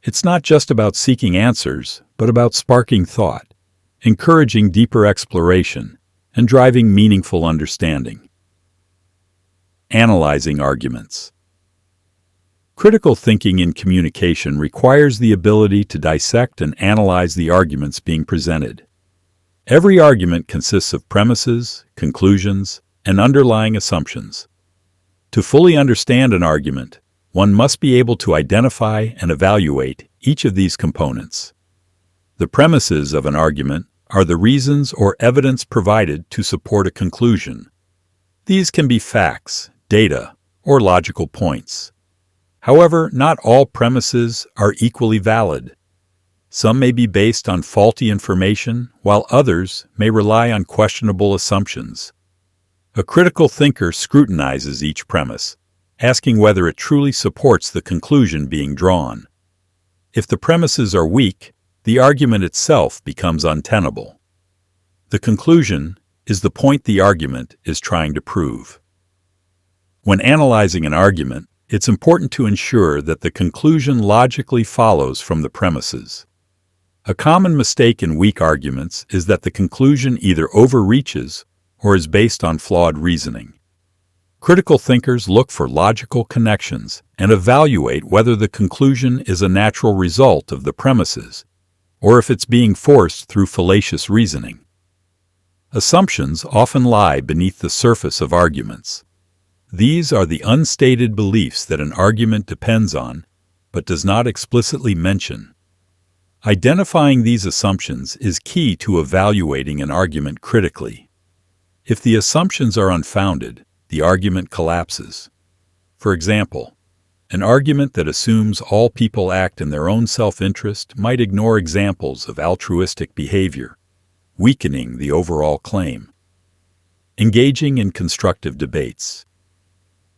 It's not just about seeking answers, but about sparking thought, encouraging deeper exploration, and driving meaningful understanding. Analyzing arguments. Critical thinking in communication requires the ability to dissect and analyze the arguments being presented. Every argument consists of premises, conclusions, and underlying assumptions. To fully understand an argument, one must be able to identify and evaluate each of these components. The premises of an argument are the reasons or evidence provided to support a conclusion. These can be facts, data, or logical points. However, not all premises are equally valid. Some may be based on faulty information, while others may rely on questionable assumptions. A critical thinker scrutinizes each premise, asking whether it truly supports the conclusion being drawn. If the premises are weak, the argument itself becomes untenable. The conclusion is the point the argument is trying to prove. When analyzing an argument, it's important to ensure that the conclusion logically follows from the premises. A common mistake in weak arguments is that the conclusion either overreaches or is based on flawed reasoning. Critical thinkers look for logical connections and evaluate whether the conclusion is a natural result of the premises, or if it's being forced through fallacious reasoning. Assumptions often lie beneath the surface of arguments. These are the unstated beliefs that an argument depends on, but does not explicitly mention. Identifying these assumptions is key to evaluating an argument critically. If the assumptions are unfounded, the argument collapses. For example, an argument that assumes all people act in their own self-interest might ignore examples of altruistic behavior, weakening the overall claim. Engaging in constructive debates.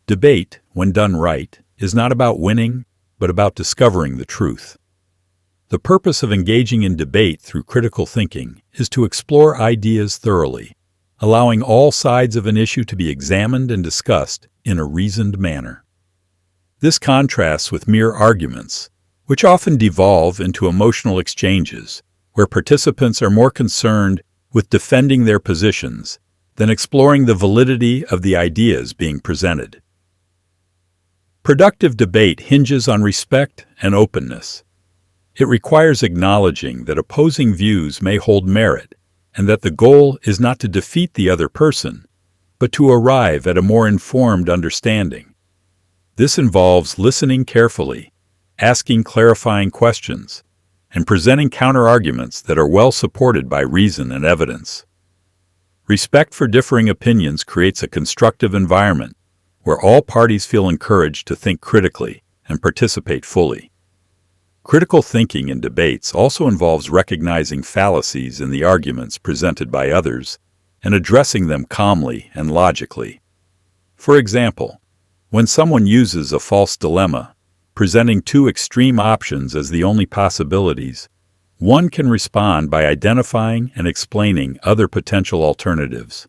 Debate, when done right, is not about winning, but about discovering the truth. The purpose of engaging in debate through critical thinking is to explore ideas thoroughly, allowing all sides of an issue to be examined and discussed in a reasoned manner. This contrasts with mere arguments, which often devolve into emotional exchanges, where participants are more concerned with defending their positions than exploring the validity of the ideas being presented. Productive debate hinges on respect and openness. It requires acknowledging that opposing views may hold merit, and that the goal is not to defeat the other person, but to arrive at a more informed understanding. This involves listening carefully, asking clarifying questions, and presenting counterarguments that are well supported by reason and evidence. Respect for differing opinions creates a constructive environment where all parties feel encouraged to think critically and participate fully. Critical thinking in debates also involves recognizing fallacies in the arguments presented by others and addressing them calmly and logically. For example, when someone uses a false dilemma, presenting two extreme options as the only possibilities, one can respond by identifying and explaining other potential alternatives.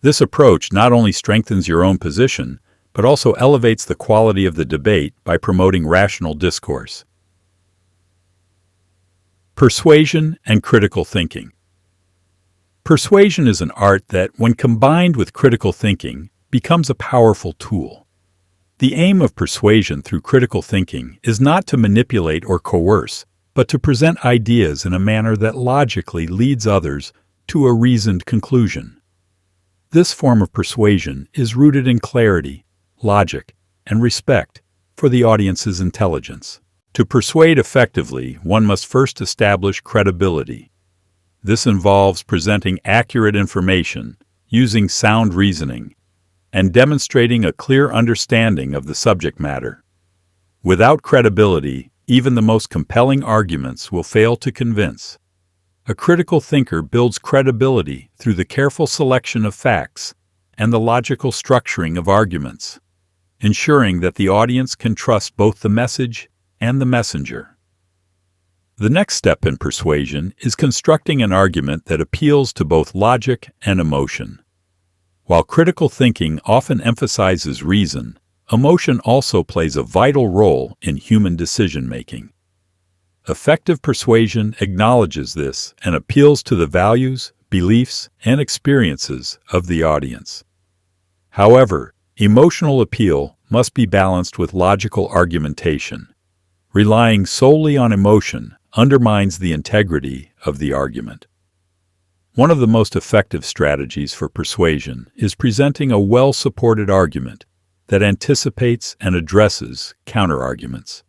This approach not only strengthens your own position, but also elevates the quality of the debate by promoting rational discourse. Persuasion and critical thinking. Persuasion is an art that, when combined with critical thinking, becomes a powerful tool. The aim of persuasion through critical thinking is not to manipulate or coerce, but to present ideas in a manner that logically leads others to a reasoned conclusion. This form of persuasion is rooted in clarity, logic, and respect for the audience's intelligence. To persuade effectively, one must first establish credibility. This involves presenting accurate information, using sound reasoning, and demonstrating a clear understanding of the subject matter. Without credibility, even the most compelling arguments will fail to convince. A critical thinker builds credibility through the careful selection of facts and the logical structuring of arguments, ensuring that the audience can trust both the message and the messenger. The next step in persuasion is constructing an argument that appeals to both logic and emotion. While critical thinking often emphasizes reason, emotion also plays a vital role in human decision-making. Effective persuasion acknowledges this and appeals to the values, beliefs, and experiences of the audience. However, emotional appeal must be balanced with logical argumentation. Relying solely on emotion undermines the integrity of the argument. One of the most effective strategies for persuasion is presenting a well-supported argument that anticipates and addresses counterarguments.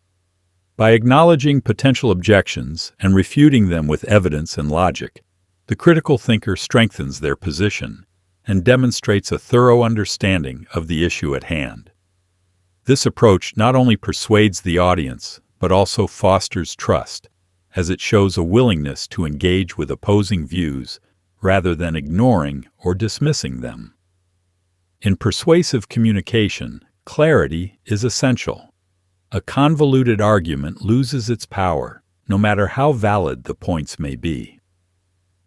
By acknowledging potential objections and refuting them with evidence and logic, the critical thinker strengthens their position and demonstrates a thorough understanding of the issue at hand. This approach not only persuades the audience, but also fosters trust, as it shows a willingness to engage with opposing views rather than ignoring or dismissing them. In persuasive communication, clarity is essential. A convoluted argument loses its power, no matter how valid the points may be.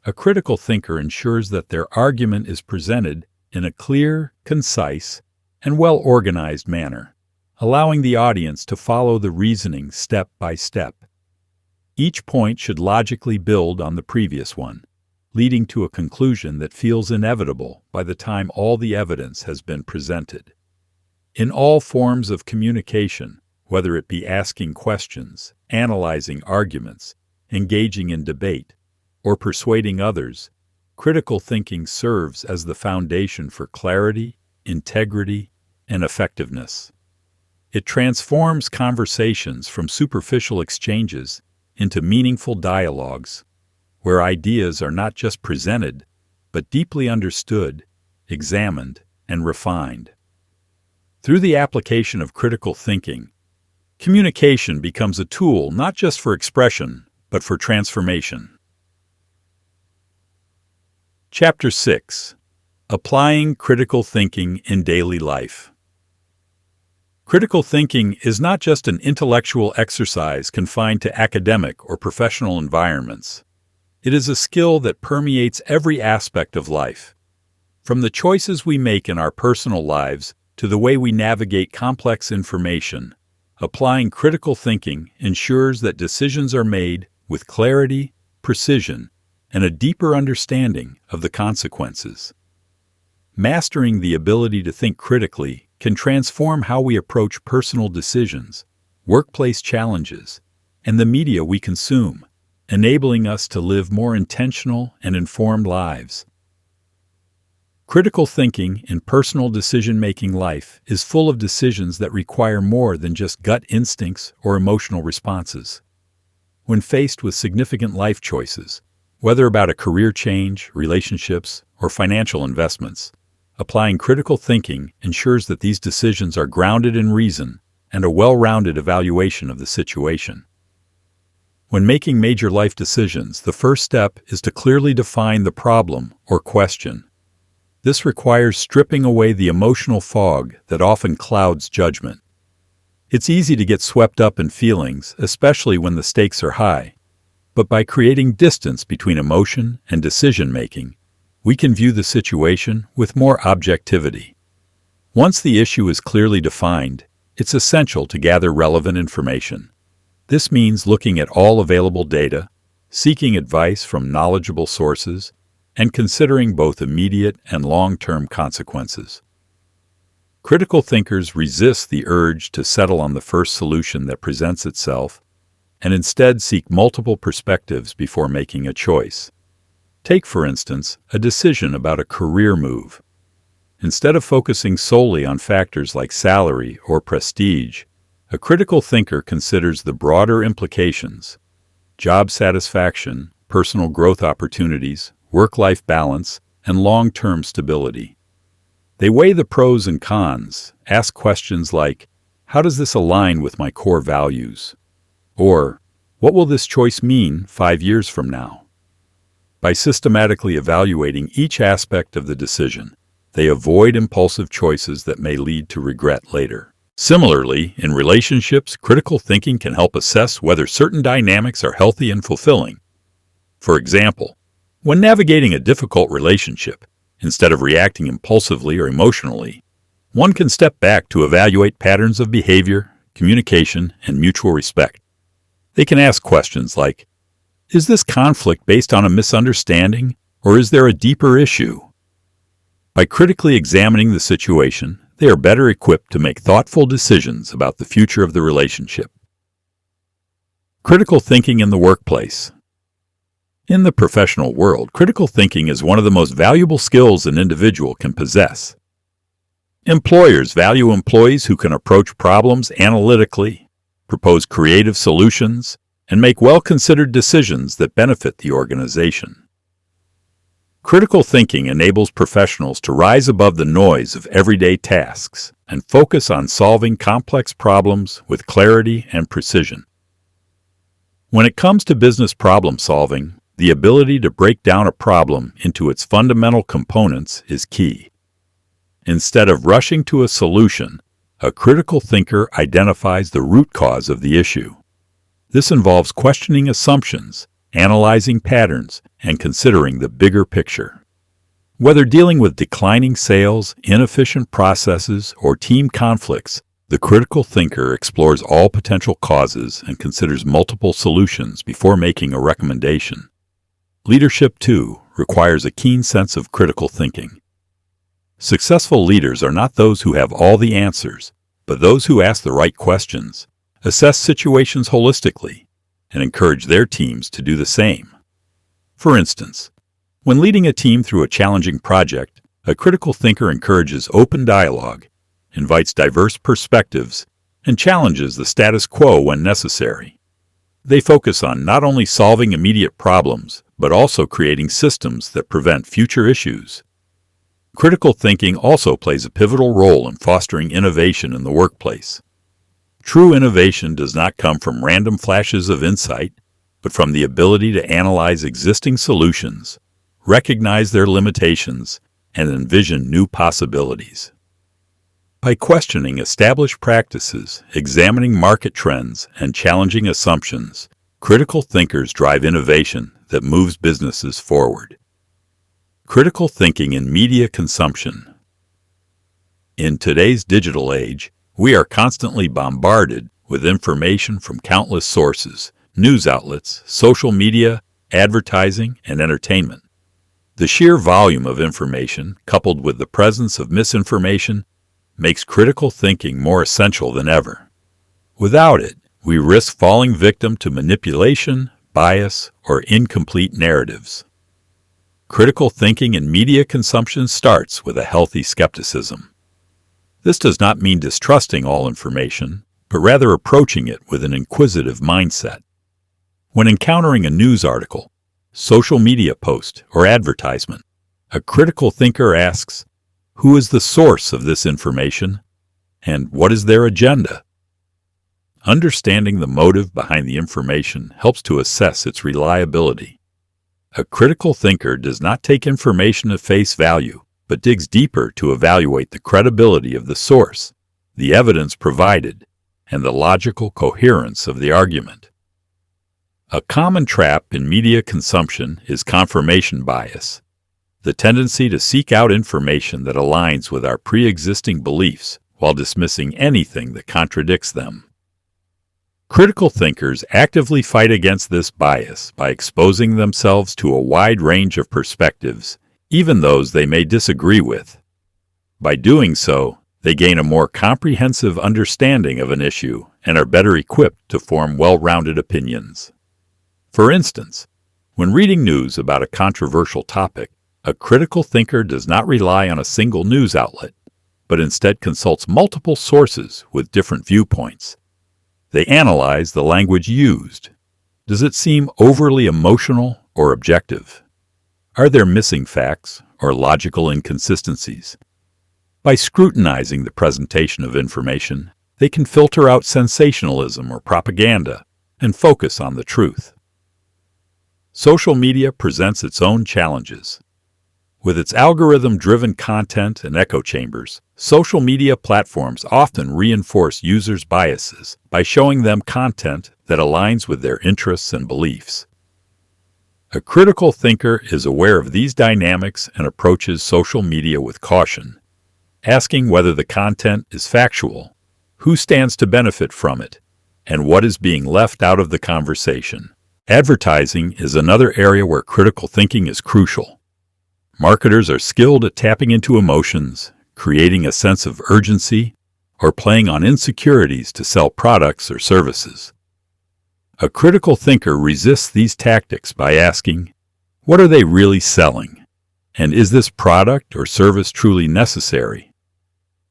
A critical thinker ensures that their argument is presented in a clear, concise, and well-organized manner, allowing the audience to follow the reasoning step by step. Each point should logically build on the previous one, leading to a conclusion that feels inevitable by the time all the evidence has been presented. In all forms of communication, whether it be asking questions, analyzing arguments, engaging in debate, or persuading others, critical thinking serves as the foundation for clarity, integrity, and effectiveness. It transforms conversations from superficial exchanges into meaningful dialogues, where ideas are not just presented, but deeply understood, examined, and refined. Through the application of critical thinking, communication becomes a tool not just for expression, but for transformation. Chapter 6. Applying Critical Thinking in Daily Life. Critical thinking is not just an intellectual exercise confined to academic or professional environments. It is a skill that permeates every aspect of life. From the choices we make in our personal lives to the way we navigate complex information, applying critical thinking ensures that decisions are made with clarity, precision, and a deeper understanding of the consequences. Mastering the ability to think critically can transform how we approach personal decisions, workplace challenges, and the media we consume, enabling us to live more intentional and informed lives. Critical thinking in personal decision-making life is full of decisions that require more than just gut instincts or emotional responses. When faced with significant life choices, whether about a career change, relationships, or financial investments, applying critical thinking ensures that these decisions are grounded in reason and a well-rounded evaluation of the situation. When making major life decisions, the first step is to clearly define the problem or question. This requires stripping away the emotional fog that often clouds judgment. It's easy to get swept up in feelings, especially when the stakes are high. But by creating distance between emotion and decision-making, we can view the situation with more objectivity. Once the issue is clearly defined, it's essential to gather relevant information. This means looking at all available data, seeking advice from knowledgeable sources, and considering both immediate and long-term consequences. Critical thinkers resist the urge to settle on the first solution that presents itself, and instead seek multiple perspectives before making a choice. Take, for instance, a decision about a career move. Instead of focusing solely on factors like salary or prestige, a critical thinker considers the broader implications: job satisfaction, personal growth opportunities, work-life balance, and long-term stability. They weigh the pros and cons, ask questions like, how does this align with my core values? Or, what will this choice mean 5 years from now? By systematically evaluating each aspect of the decision, they avoid impulsive choices that may lead to regret later. Similarly, in relationships, critical thinking can help assess whether certain dynamics are healthy and fulfilling. For example, when navigating a difficult relationship, instead of reacting impulsively or emotionally, one can step back to evaluate patterns of behavior, communication, and mutual respect. They can ask questions like, is this conflict based on a misunderstanding, or is there a deeper issue? By critically examining the situation, they are better equipped to make thoughtful decisions about the future of the relationship. Critical thinking in the workplace. In the professional world, critical thinking is one of the most valuable skills an individual can possess. Employers value employees who can approach problems analytically, propose creative solutions, and make well-considered decisions that benefit the organization. Critical thinking enables professionals to rise above the noise of everyday tasks and focus on solving complex problems with clarity and precision. When it comes to business problem solving, the ability to break down a problem into its fundamental components is key. Instead of rushing to a solution, a critical thinker identifies the root cause of the issue. This involves questioning assumptions, analyzing patterns, and considering the bigger picture. Whether dealing with declining sales, inefficient processes, or team conflicts, the critical thinker explores all potential causes and considers multiple solutions before making a recommendation. Leadership, too, requires a keen sense of critical thinking. Successful leaders are not those who have all the answers, but those who ask the right questions, assess situations holistically, and encourage their teams to do the same. For instance, when leading a team through a challenging project, a critical thinker encourages open dialogue, invites diverse perspectives, and challenges the status quo when necessary. They focus on not only solving immediate problems, but also creating systems that prevent future issues. Critical thinking also plays a pivotal role in fostering innovation in the workplace. True innovation does not come from random flashes of insight, but from the ability to analyze existing solutions, recognize their limitations, and envision new possibilities. By questioning established practices, examining market trends, and challenging assumptions, critical thinkers drive innovation that moves businesses forward. Critical thinking in media consumption. In today's digital age, we are constantly bombarded with information from countless sources, news outlets, social media, advertising, and entertainment. The sheer volume of information, coupled with the presence of misinformation, makes critical thinking more essential than ever. Without it, we risk falling victim to manipulation, bias, or incomplete narratives. Critical thinking in media consumption starts with a healthy skepticism. This does not mean distrusting all information, but rather approaching it with an inquisitive mindset. When encountering a news article, social media post, or advertisement, a critical thinker asks, who is the source of this information, and what is their agenda? Understanding the motive behind the information helps to assess its reliability. A critical thinker does not take information at face value, but digs deeper to evaluate the credibility of the source, the evidence provided, and the logical coherence of the argument. A common trap in media consumption is confirmation bias, the tendency to seek out information that aligns with our pre-existing beliefs while dismissing anything that contradicts them. Critical thinkers actively fight against this bias by exposing themselves to a wide range of perspectives, even those they may disagree with. By doing so, they gain a more comprehensive understanding of an issue and are better equipped to form well-rounded opinions. For instance, when reading news about a controversial topic, a critical thinker does not rely on a single news outlet, but instead consults multiple sources with different viewpoints. They analyze the language used. Does it seem overly emotional, or objective? Are there missing facts or logical inconsistencies? By scrutinizing the presentation of information, they can filter out sensationalism or propaganda and focus on the truth. Social media presents its own challenges. With its algorithm-driven content and echo chambers, social media platforms often reinforce users' biases by showing them content that aligns with their interests and beliefs. A critical thinker is aware of these dynamics and approaches social media with caution, asking whether the content is factual, who stands to benefit from it, and what is being left out of the conversation. Advertising is another area where critical thinking is crucial. Marketers are skilled at tapping into emotions, creating a sense of urgency, or playing on insecurities to sell products or services. A critical thinker resists these tactics by asking, what are they really selling? And is this product or service truly necessary?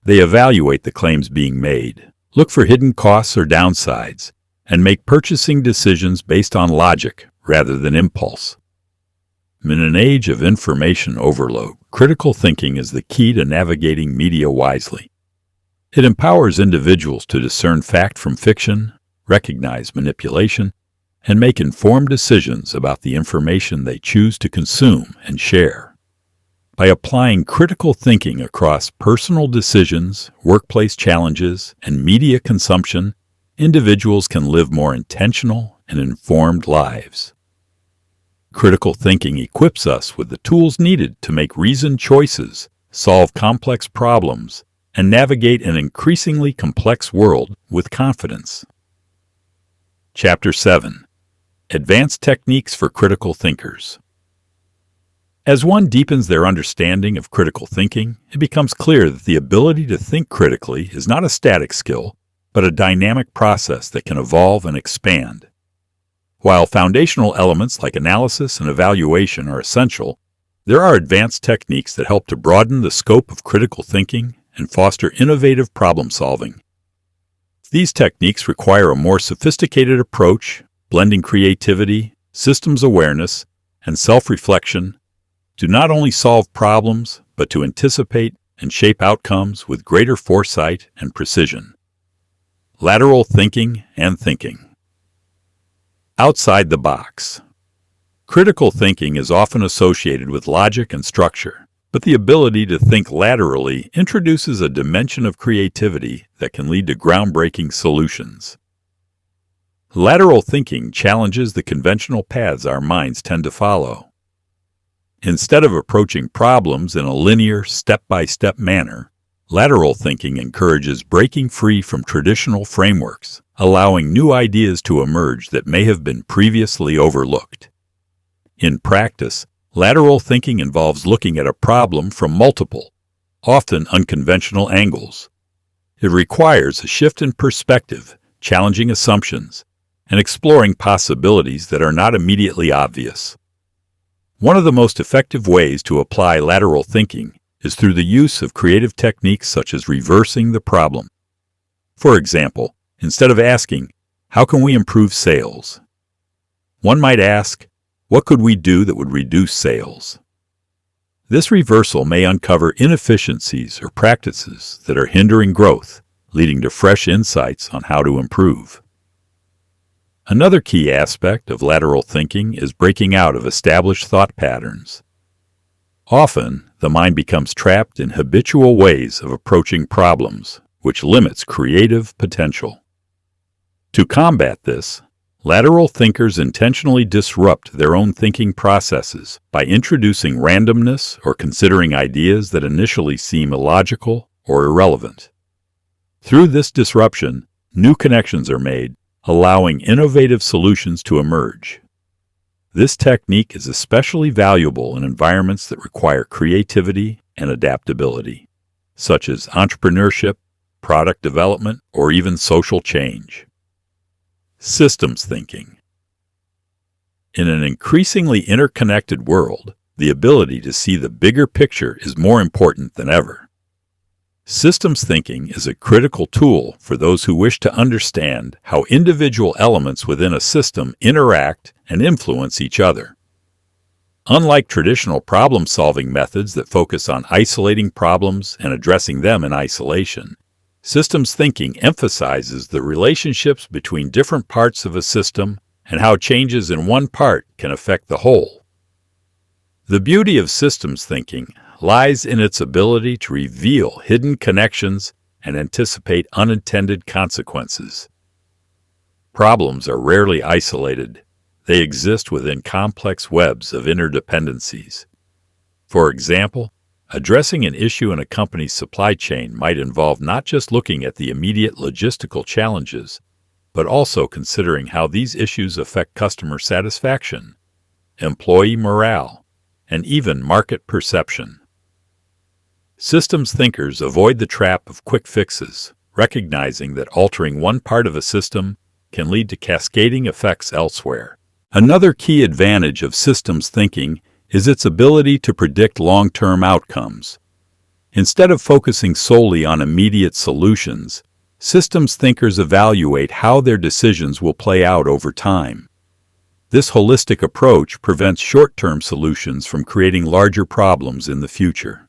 They evaluate the claims being made, look for hidden costs or downsides, and make purchasing decisions based on logic rather than impulse. In an age of information overload, critical thinking is the key to navigating media wisely. It empowers individuals to discern fact from fiction, recognize manipulation, and make informed decisions about the information they choose to consume and share. By applying critical thinking across personal decisions, workplace challenges, and media consumption, individuals can live more intentional and informed lives. Critical thinking equips us with the tools needed to make reasoned choices, solve complex problems, and navigate an increasingly complex world with confidence. Chapter 7. Advanced Techniques for Critical Thinkers. As one deepens their understanding of critical thinking, it becomes clear that the ability to think critically is not a static skill, but a dynamic process that can evolve and expand. While foundational elements like analysis and evaluation are essential, there are advanced techniques that help to broaden the scope of critical thinking and foster innovative problem solving. These techniques require a more sophisticated approach, blending creativity, systems awareness, and self-reflection to not only solve problems, but to anticipate and shape outcomes with greater foresight and precision. Lateral thinking and thinking. Outside the box. Critical thinking is often associated with logic and structure, but the ability to think laterally introduces a dimension of creativity that can lead to groundbreaking solutions. Lateral thinking challenges the conventional paths our minds tend to follow. Instead of approaching problems in a linear, step-by-step manner, lateral thinking encourages breaking free from traditional frameworks, allowing new ideas to emerge that may have been previously overlooked. In practice, lateral thinking involves looking at a problem from multiple, often unconventional angles. It requires a shift in perspective, challenging assumptions, and exploring possibilities that are not immediately obvious. One of the most effective ways to apply lateral thinking is through the use of creative techniques such as reversing the problem. For example, instead of asking, how can we improve sales? One might ask, what could we do that would reduce sales? This reversal may uncover inefficiencies or practices that are hindering growth, leading to fresh insights on how to improve. Another key aspect of lateral thinking is breaking out of established thought patterns. Often, the mind becomes trapped in habitual ways of approaching problems, which limits creative potential. To combat this, lateral thinkers intentionally disrupt their own thinking processes by introducing randomness or considering ideas that initially seem illogical or irrelevant. Through this disruption, new connections are made, allowing innovative solutions to emerge. This technique is especially valuable in environments that require creativity and adaptability, such as entrepreneurship, product development, or even social change. Systems thinking. In an increasingly interconnected world, the ability to see the bigger picture is more important than ever. Systems thinking is a critical tool for those who wish to understand how individual elements within a system interact and influence each other. Unlike traditional problem-solving methods that focus on isolating problems and addressing them in isolation, systems thinking emphasizes the relationships between different parts of a system and how changes in one part can affect the whole. The beauty of systems thinking lies in its ability to reveal hidden connections and anticipate unintended consequences. Problems are rarely isolated. They exist within complex webs of interdependencies. For example, addressing an issue in a company's supply chain might involve not just looking at the immediate logistical challenges, but also considering how these issues affect customer satisfaction, employee morale, and even market perception. Systems thinkers avoid the trap of quick fixes, recognizing that altering one part of a system can lead to cascading effects elsewhere. Another key advantage of systems thinking is its ability to predict long-term outcomes. Instead of focusing solely on immediate solutions, systems thinkers evaluate how their decisions will play out over time. This holistic approach prevents short-term solutions from creating larger problems in the future.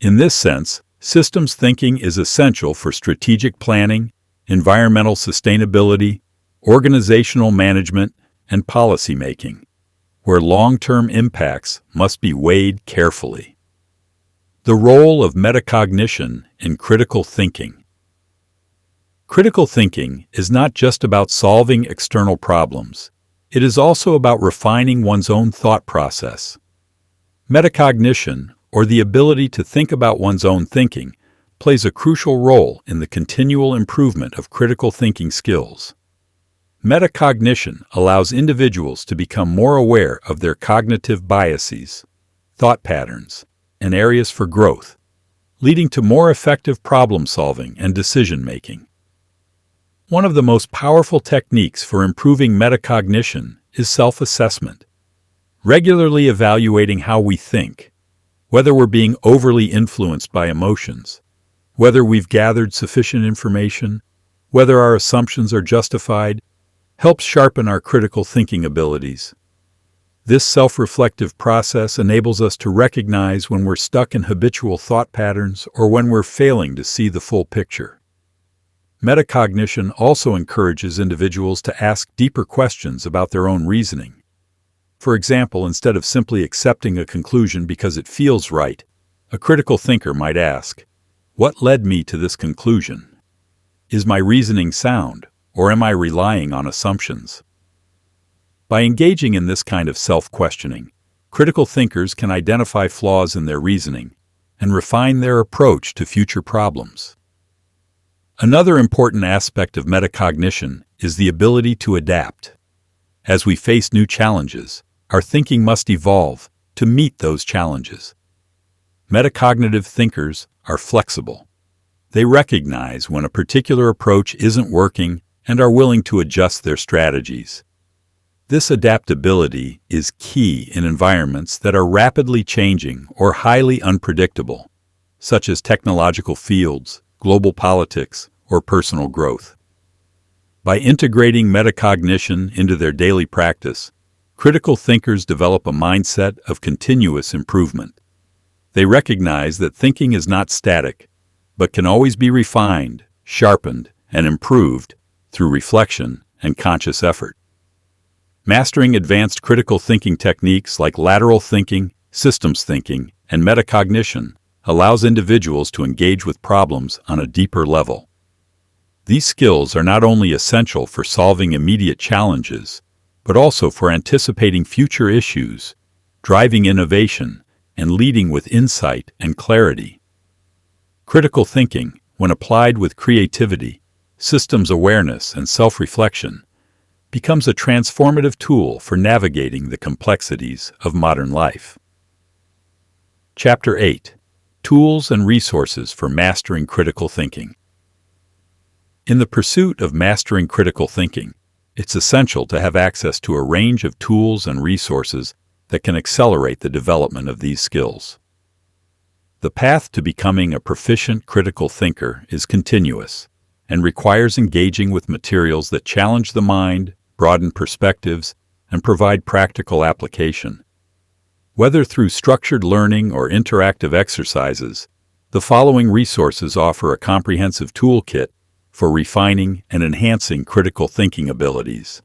In this sense, systems thinking is essential for strategic planning, environmental sustainability, organizational management, and policymaking, where long-term impacts must be weighed carefully. The role of metacognition in critical thinking. Critical thinking is not just about solving external problems. It is also about refining one's own thought process. Metacognition, or the ability to think about one's own thinking, plays a crucial role in the continual improvement of critical thinking skills. Metacognition allows individuals to become more aware of their cognitive biases, thought patterns, and areas for growth, leading to more effective problem-solving and decision-making. One of the most powerful techniques for improving metacognition is self-assessment. Regularly evaluating how we think, whether we're being overly influenced by emotions, whether we've gathered sufficient information, whether our assumptions are justified, helps sharpen our critical thinking abilities. This self-reflective process enables us to recognize when we're stuck in habitual thought patterns or when we're failing to see the full picture. Metacognition also encourages individuals to ask deeper questions about their own reasoning. For example, instead of simply accepting a conclusion because it feels right, a critical thinker might ask, "What led me to this conclusion? Is my reasoning sound, or am I relying on assumptions?" By engaging in this kind of self-questioning, critical thinkers can identify flaws in their reasoning and refine their approach to future problems. Another important aspect of metacognition is the ability to adapt. As we face new challenges, our thinking must evolve to meet those challenges. Metacognitive thinkers are flexible. They recognize when a particular approach isn't working and are willing to adjust their strategies. This adaptability is key in environments that are rapidly changing or highly unpredictable, such as technological fields, global politics, or personal growth. By integrating metacognition into their daily practice, critical thinkers develop a mindset of continuous improvement. They recognize that thinking is not static, but can always be refined, sharpened, and improved through reflection and conscious effort. Mastering advanced critical thinking techniques like lateral thinking, systems thinking, and metacognition allows individuals to engage with problems on a deeper level. These skills are not only essential for solving immediate challenges, but also for anticipating future issues, driving innovation, and leading with insight and clarity. Critical thinking, when applied with creativity, systems awareness, and self-reflection, becomes a transformative tool for navigating the complexities of modern life. Chapter 8: Tools and Resources for Mastering Critical Thinking. In the pursuit of mastering critical thinking, it's essential to have access to a range of tools and resources that can accelerate the development of these skills. The path to becoming a proficient critical thinker is continuous and requires engaging with materials that challenge the mind, broaden perspectives, and provide practical application. Whether through structured learning or interactive exercises, the following resources offer a comprehensive toolkit for refining and enhancing critical thinking abilities.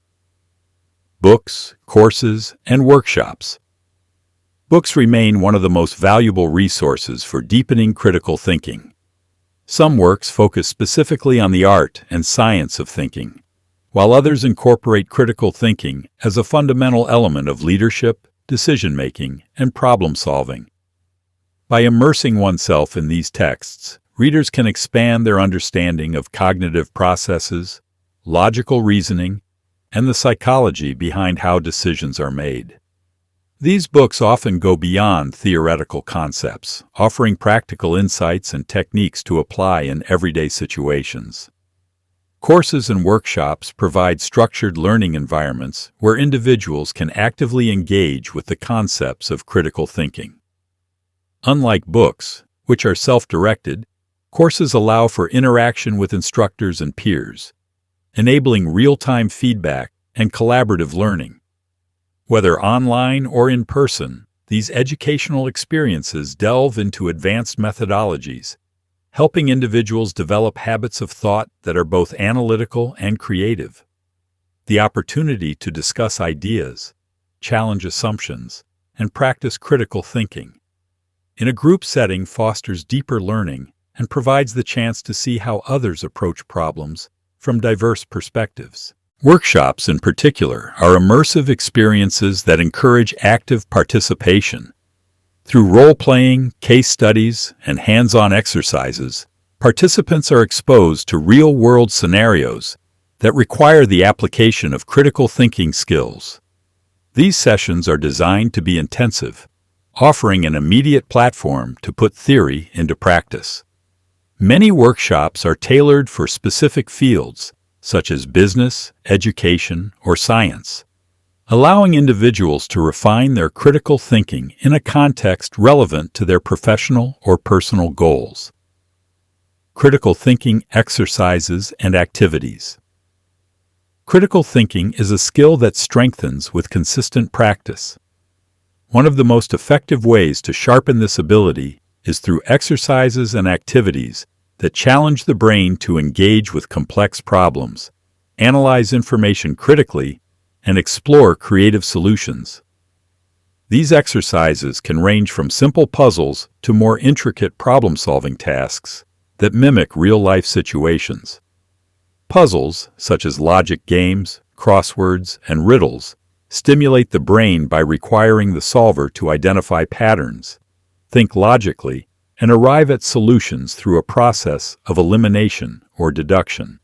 Books, courses, and workshops. Books remain one of the most valuable resources for deepening critical thinking. Some works focus specifically on the art and science of thinking, while others incorporate critical thinking as a fundamental element of leadership, decision-making, and problem-solving. By immersing oneself in these texts, readers can expand their understanding of cognitive processes, logical reasoning, and the psychology behind how decisions are made. These books often go beyond theoretical concepts, offering practical insights and techniques to apply in everyday situations. Courses and workshops provide structured learning environments where individuals can actively engage with the concepts of critical thinking. Unlike books, which are self-directed, courses allow for interaction with instructors and peers, enabling real-time feedback and collaborative learning. Whether online or in person, these educational experiences delve into advanced methodologies, helping individuals develop habits of thought that are both analytical and creative. The opportunity to discuss ideas, challenge assumptions, and practice critical thinking in a group setting fosters deeper learning and provides the chance to see how others approach problems from diverse perspectives. Workshops, in particular, are immersive experiences that encourage active participation. Through role-playing, case studies, and hands-on exercises, participants are exposed to real-world scenarios that require the application of critical thinking skills. These sessions are designed to be intensive, offering an immediate platform to put theory into practice. Many workshops are tailored for specific fields, such as business, education, or science, allowing individuals to refine their critical thinking in a context relevant to their professional or personal goals. Critical thinking exercises and activities. Critical thinking is a skill that strengthens with consistent practice. One of the most effective ways to sharpen this ability is through exercises and activities that challenge the brain to engage with complex problems, analyze information critically, and explore creative solutions. These exercises can range from simple puzzles to more intricate problem-solving tasks that mimic real-life situations. Puzzles, such as logic games, crosswords, and riddles, stimulate the brain by requiring the solver to identify patterns, think logically, and arrive at solutions through a process of elimination or deduction.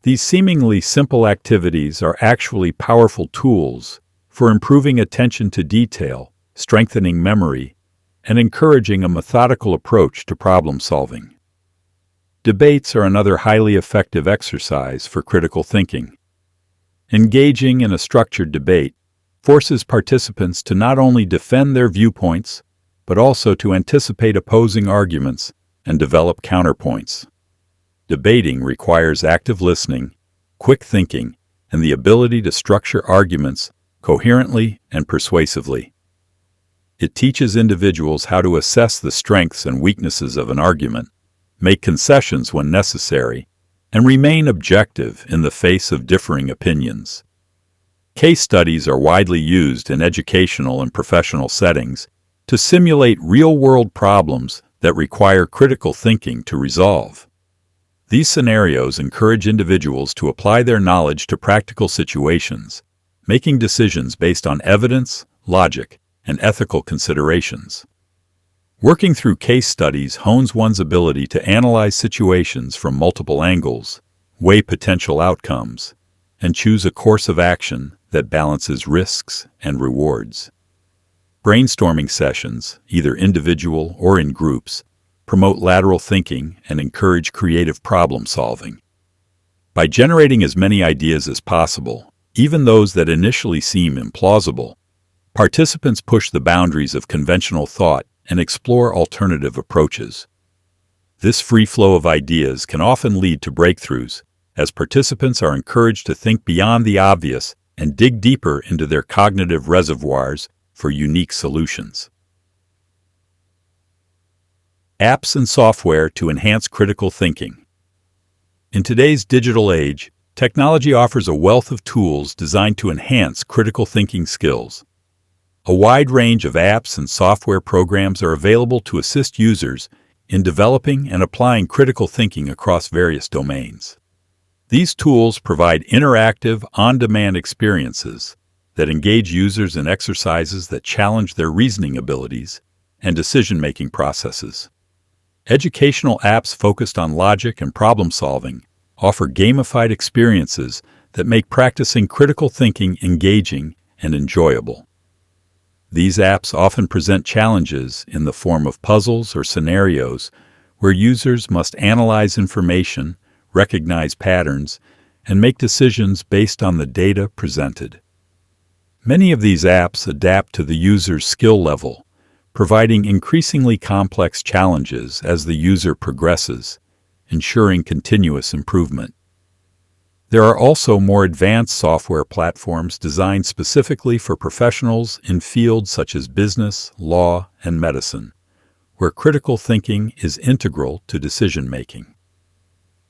These seemingly simple activities are actually powerful tools for improving attention to detail, strengthening memory, and encouraging a methodical approach to problem solving. Debates are another highly effective exercise for critical thinking. Engaging in a structured debate forces participants to not only defend their viewpoints, but also to anticipate opposing arguments and develop counterpoints. Debating requires active listening, quick thinking, and the ability to structure arguments coherently and persuasively. It teaches individuals how to assess the strengths and weaknesses of an argument, make concessions when necessary, and remain objective in the face of differing opinions. Case studies are widely used in educational and professional settings to simulate real-world problems that require critical thinking to resolve. These scenarios encourage individuals to apply their knowledge to practical situations, making decisions based on evidence, logic, and ethical considerations. Working through case studies hones one's ability to analyze situations from multiple angles, weigh potential outcomes, and choose a course of action that balances risks and rewards. Brainstorming sessions, either individual or in groups, promote lateral thinking and encourage creative problem solving. By generating as many ideas as possible, even those that initially seem implausible, participants push the boundaries of conventional thought and explore alternative approaches. This free flow of ideas can often lead to breakthroughs, as participants are encouraged to think beyond the obvious and dig deeper into their cognitive reservoirs for unique solutions. Apps and software to enhance critical thinking. In today's digital age, technology offers a wealth of tools designed to enhance critical thinking skills. A wide range of apps and software programs are available to assist users in developing and applying critical thinking across various domains. These tools provide interactive, on-demand experiences that engage users in exercises that challenge their reasoning abilities and decision-making processes. Educational apps focused on logic and problem-solving offer gamified experiences that make practicing critical thinking engaging and enjoyable. These apps often present challenges in the form of puzzles or scenarios where users must analyze information, recognize patterns, and make decisions based on the data presented. Many of these apps adapt to the user's skill level, providing increasingly complex challenges as the user progresses, ensuring continuous improvement. There are also more advanced software platforms designed specifically for professionals in fields such as business, law, and medicine, where critical thinking is integral to decision-making.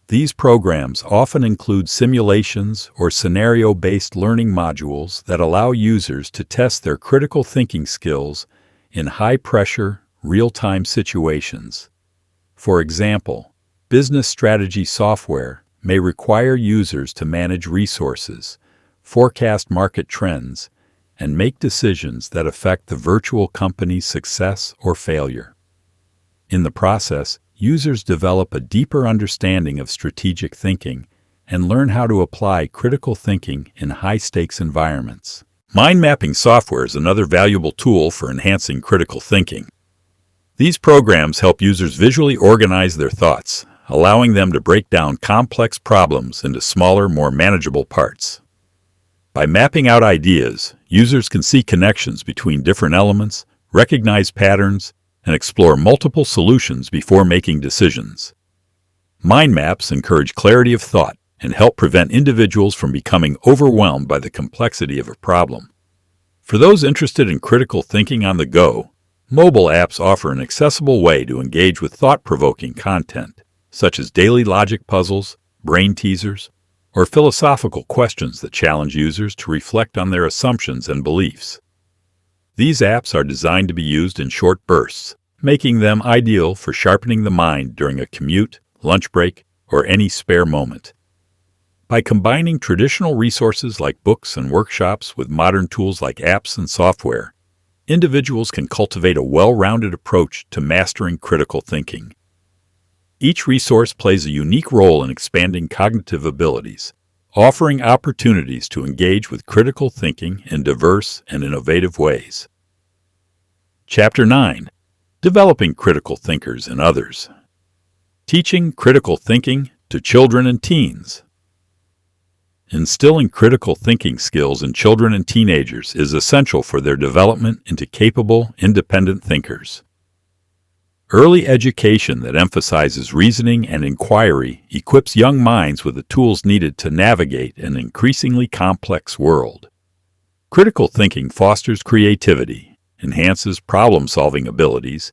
These programs often include simulations or scenario-based learning modules that allow users to test their critical thinking skills in high-pressure, real-time situations. For example, business strategy software may require users to manage resources, forecast market trends, and make decisions that affect the virtual company's success or failure. In the process, users develop a deeper understanding of strategic thinking and learn how to apply critical thinking in high-stakes environments. Mind mapping software is another valuable tool for enhancing critical thinking. These programs help users visually organize their thoughts, allowing them to break down complex problems into smaller, more manageable parts. By mapping out ideas, users can see connections between different elements, recognize patterns, and explore multiple solutions before making decisions. Mind maps encourage clarity of thought and help prevent individuals from becoming overwhelmed by the complexity of a problem. For those interested in critical thinking on the go, mobile apps offer an accessible way to engage with thought-provoking content, such as daily logic puzzles, brain teasers, or philosophical questions that challenge users to reflect on their assumptions and beliefs. These apps are designed to be used in short bursts, making them ideal for sharpening the mind during a commute, lunch break, or any spare moment. By combining traditional resources like books and workshops with modern tools like apps and software, individuals can cultivate a well-rounded approach to mastering critical thinking. Each resource plays a unique role in expanding cognitive abilities, offering opportunities to engage with critical thinking in diverse and innovative ways. Chapter 9. Developing Critical Thinkers in Others. Teaching critical thinking to children and teens. Instilling critical thinking skills in children and teenagers is essential for their development into capable, independent thinkers. Early education that emphasizes reasoning and inquiry equips young minds with the tools needed to navigate an increasingly complex world. Critical thinking fosters creativity, enhances problem-solving abilities,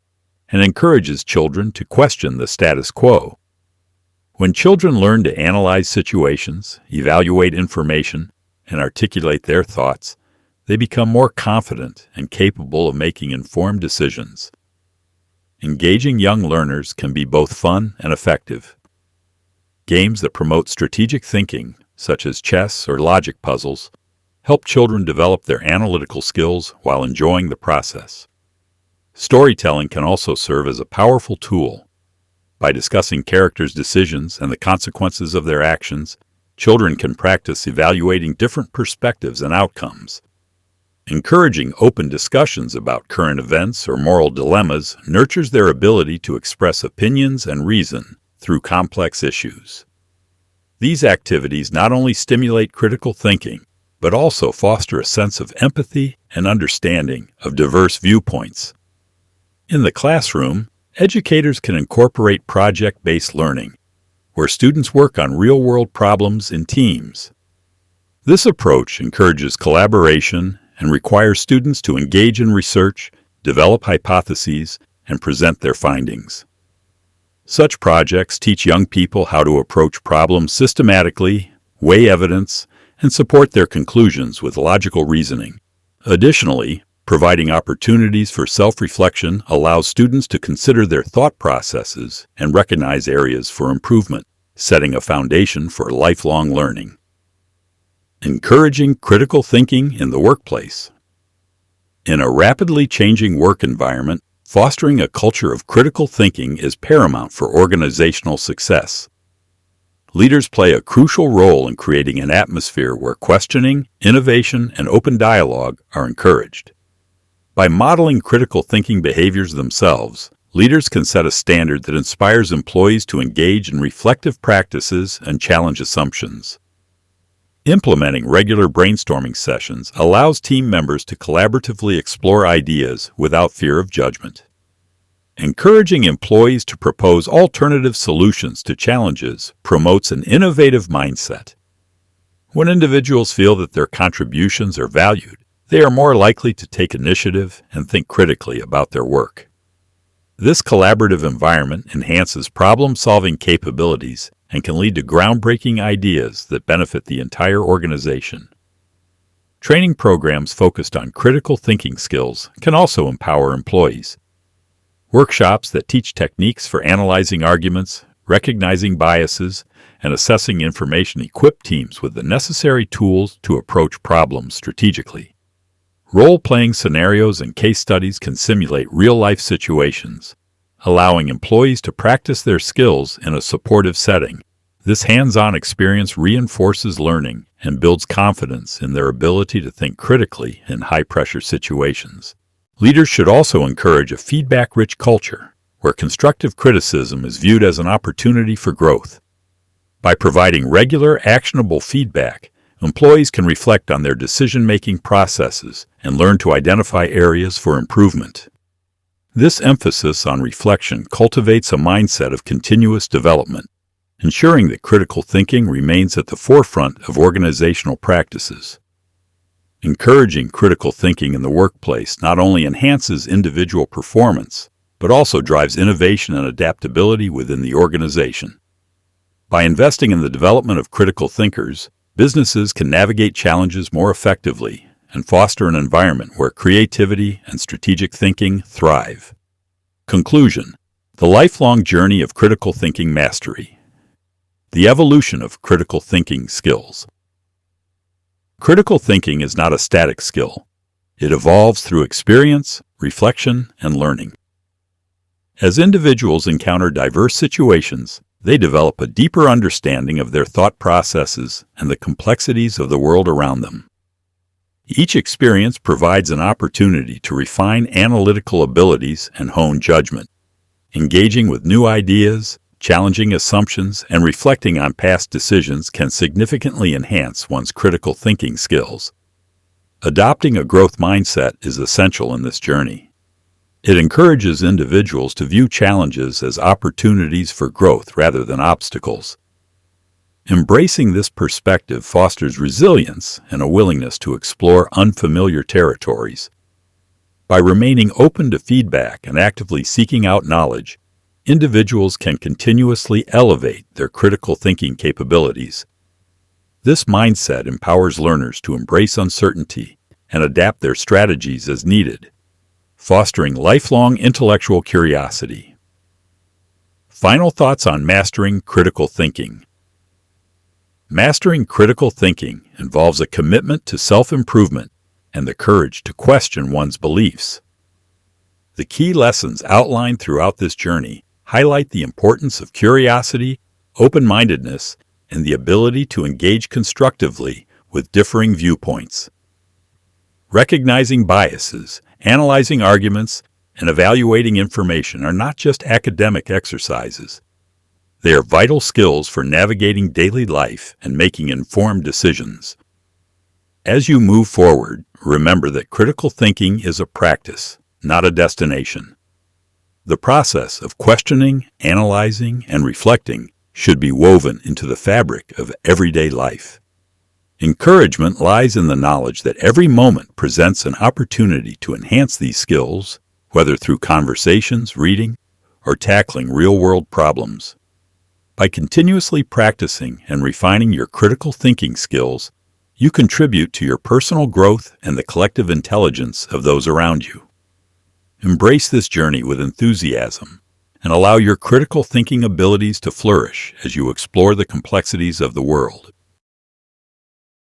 and encourages children to question the status quo. When children learn to analyze situations, evaluate information, and articulate their thoughts, they become more confident and capable of making informed decisions. Engaging young learners can be both fun and effective. Games that promote strategic thinking, such as chess or logic puzzles, help children develop their analytical skills while enjoying the process. Storytelling can also serve as a powerful tool. By discussing characters' decisions and the consequences of their actions, children can practice evaluating different perspectives and outcomes. Encouraging open discussions about current events or moral dilemmas nurtures their ability to express opinions and reason through complex issues. These activities not only stimulate critical thinking, but also foster a sense of empathy and understanding of diverse viewpoints. In the classroom, educators can incorporate project-based learning, where students work on real-world problems in teams. This approach encourages collaboration and requires students to engage in research, develop hypotheses, and present their findings. Such projects teach young people how to approach problems systematically, weigh evidence, and support their conclusions with logical reasoning. Additionally, providing opportunities for self-reflection allows students to consider their thought processes and recognize areas for improvement, setting a foundation for lifelong learning. Encouraging critical thinking in the workplace. In a rapidly changing work environment, fostering a culture of critical thinking is paramount for organizational success. Leaders play a crucial role in creating an atmosphere where questioning, innovation, and open dialogue are encouraged. By modeling critical thinking behaviors themselves, leaders can set a standard that inspires employees to engage in reflective practices and challenge assumptions. Implementing regular brainstorming sessions allows team members to collaboratively explore ideas without fear of judgment. Encouraging employees to propose alternative solutions to challenges promotes an innovative mindset. When individuals feel that their contributions are valued, they are more likely to take initiative and think critically about their work. This collaborative environment enhances problem-solving capabilities and can lead to groundbreaking ideas that benefit the entire organization. Training programs focused on critical thinking skills can also empower employees. Workshops that teach techniques for analyzing arguments, recognizing biases, and assessing information equip teams with the necessary tools to approach problems strategically. Role-playing scenarios and case studies can simulate real-life situations, allowing employees to practice their skills in a supportive setting. This hands-on experience reinforces learning and builds confidence in their ability to think critically in high-pressure situations. Leaders should also encourage a feedback-rich culture, where constructive criticism is viewed as an opportunity for growth. By providing regular, actionable feedback, employees can reflect on their decision-making processes and learn to identify areas for improvement. This emphasis on reflection cultivates a mindset of continuous development, ensuring that critical thinking remains at the forefront of organizational practices. Encouraging critical thinking in the workplace not only enhances individual performance, but also drives innovation and adaptability within the organization. By investing in the development of critical thinkers, businesses can navigate challenges more effectively and foster an environment where creativity and strategic thinking thrive. Conclusion: the lifelong journey of critical thinking mastery. The evolution of critical thinking skills. Critical thinking is not a static skill. It evolves through experience, reflection, and learning. As individuals encounter diverse situations, they develop a deeper understanding of their thought processes and the complexities of the world around them. Each experience provides an opportunity to refine analytical abilities and hone judgment. Engaging with new ideas, challenging assumptions, and reflecting on past decisions can significantly enhance one's critical thinking skills. Adopting a growth mindset is essential in this journey. It encourages individuals to view challenges as opportunities for growth rather than obstacles. Embracing this perspective fosters resilience and a willingness to explore unfamiliar territories. By remaining open to feedback and actively seeking out knowledge, individuals can continuously elevate their critical thinking capabilities. This mindset empowers learners to embrace uncertainty and adapt their strategies as needed, fostering lifelong intellectual curiosity. Final thoughts on mastering critical thinking. Mastering critical thinking involves a commitment to self-improvement and the courage to question one's beliefs. The key lessons outlined throughout this journey highlight the importance of curiosity, open-mindedness, and the ability to engage constructively with differing viewpoints. Recognizing biases, analyzing arguments, and evaluating information are not just academic exercises. They are vital skills for navigating daily life and making informed decisions. As you move forward, remember that critical thinking is a practice, not a destination. The process of questioning, analyzing, and reflecting should be woven into the fabric of everyday life. Encouragement lies in the knowledge that every moment presents an opportunity to enhance these skills, whether through conversations, reading, or tackling real-world problems. By continuously practicing and refining your critical thinking skills, you contribute to your personal growth and the collective intelligence of those around you. Embrace this journey with enthusiasm and allow your critical thinking abilities to flourish as you explore the complexities of the world.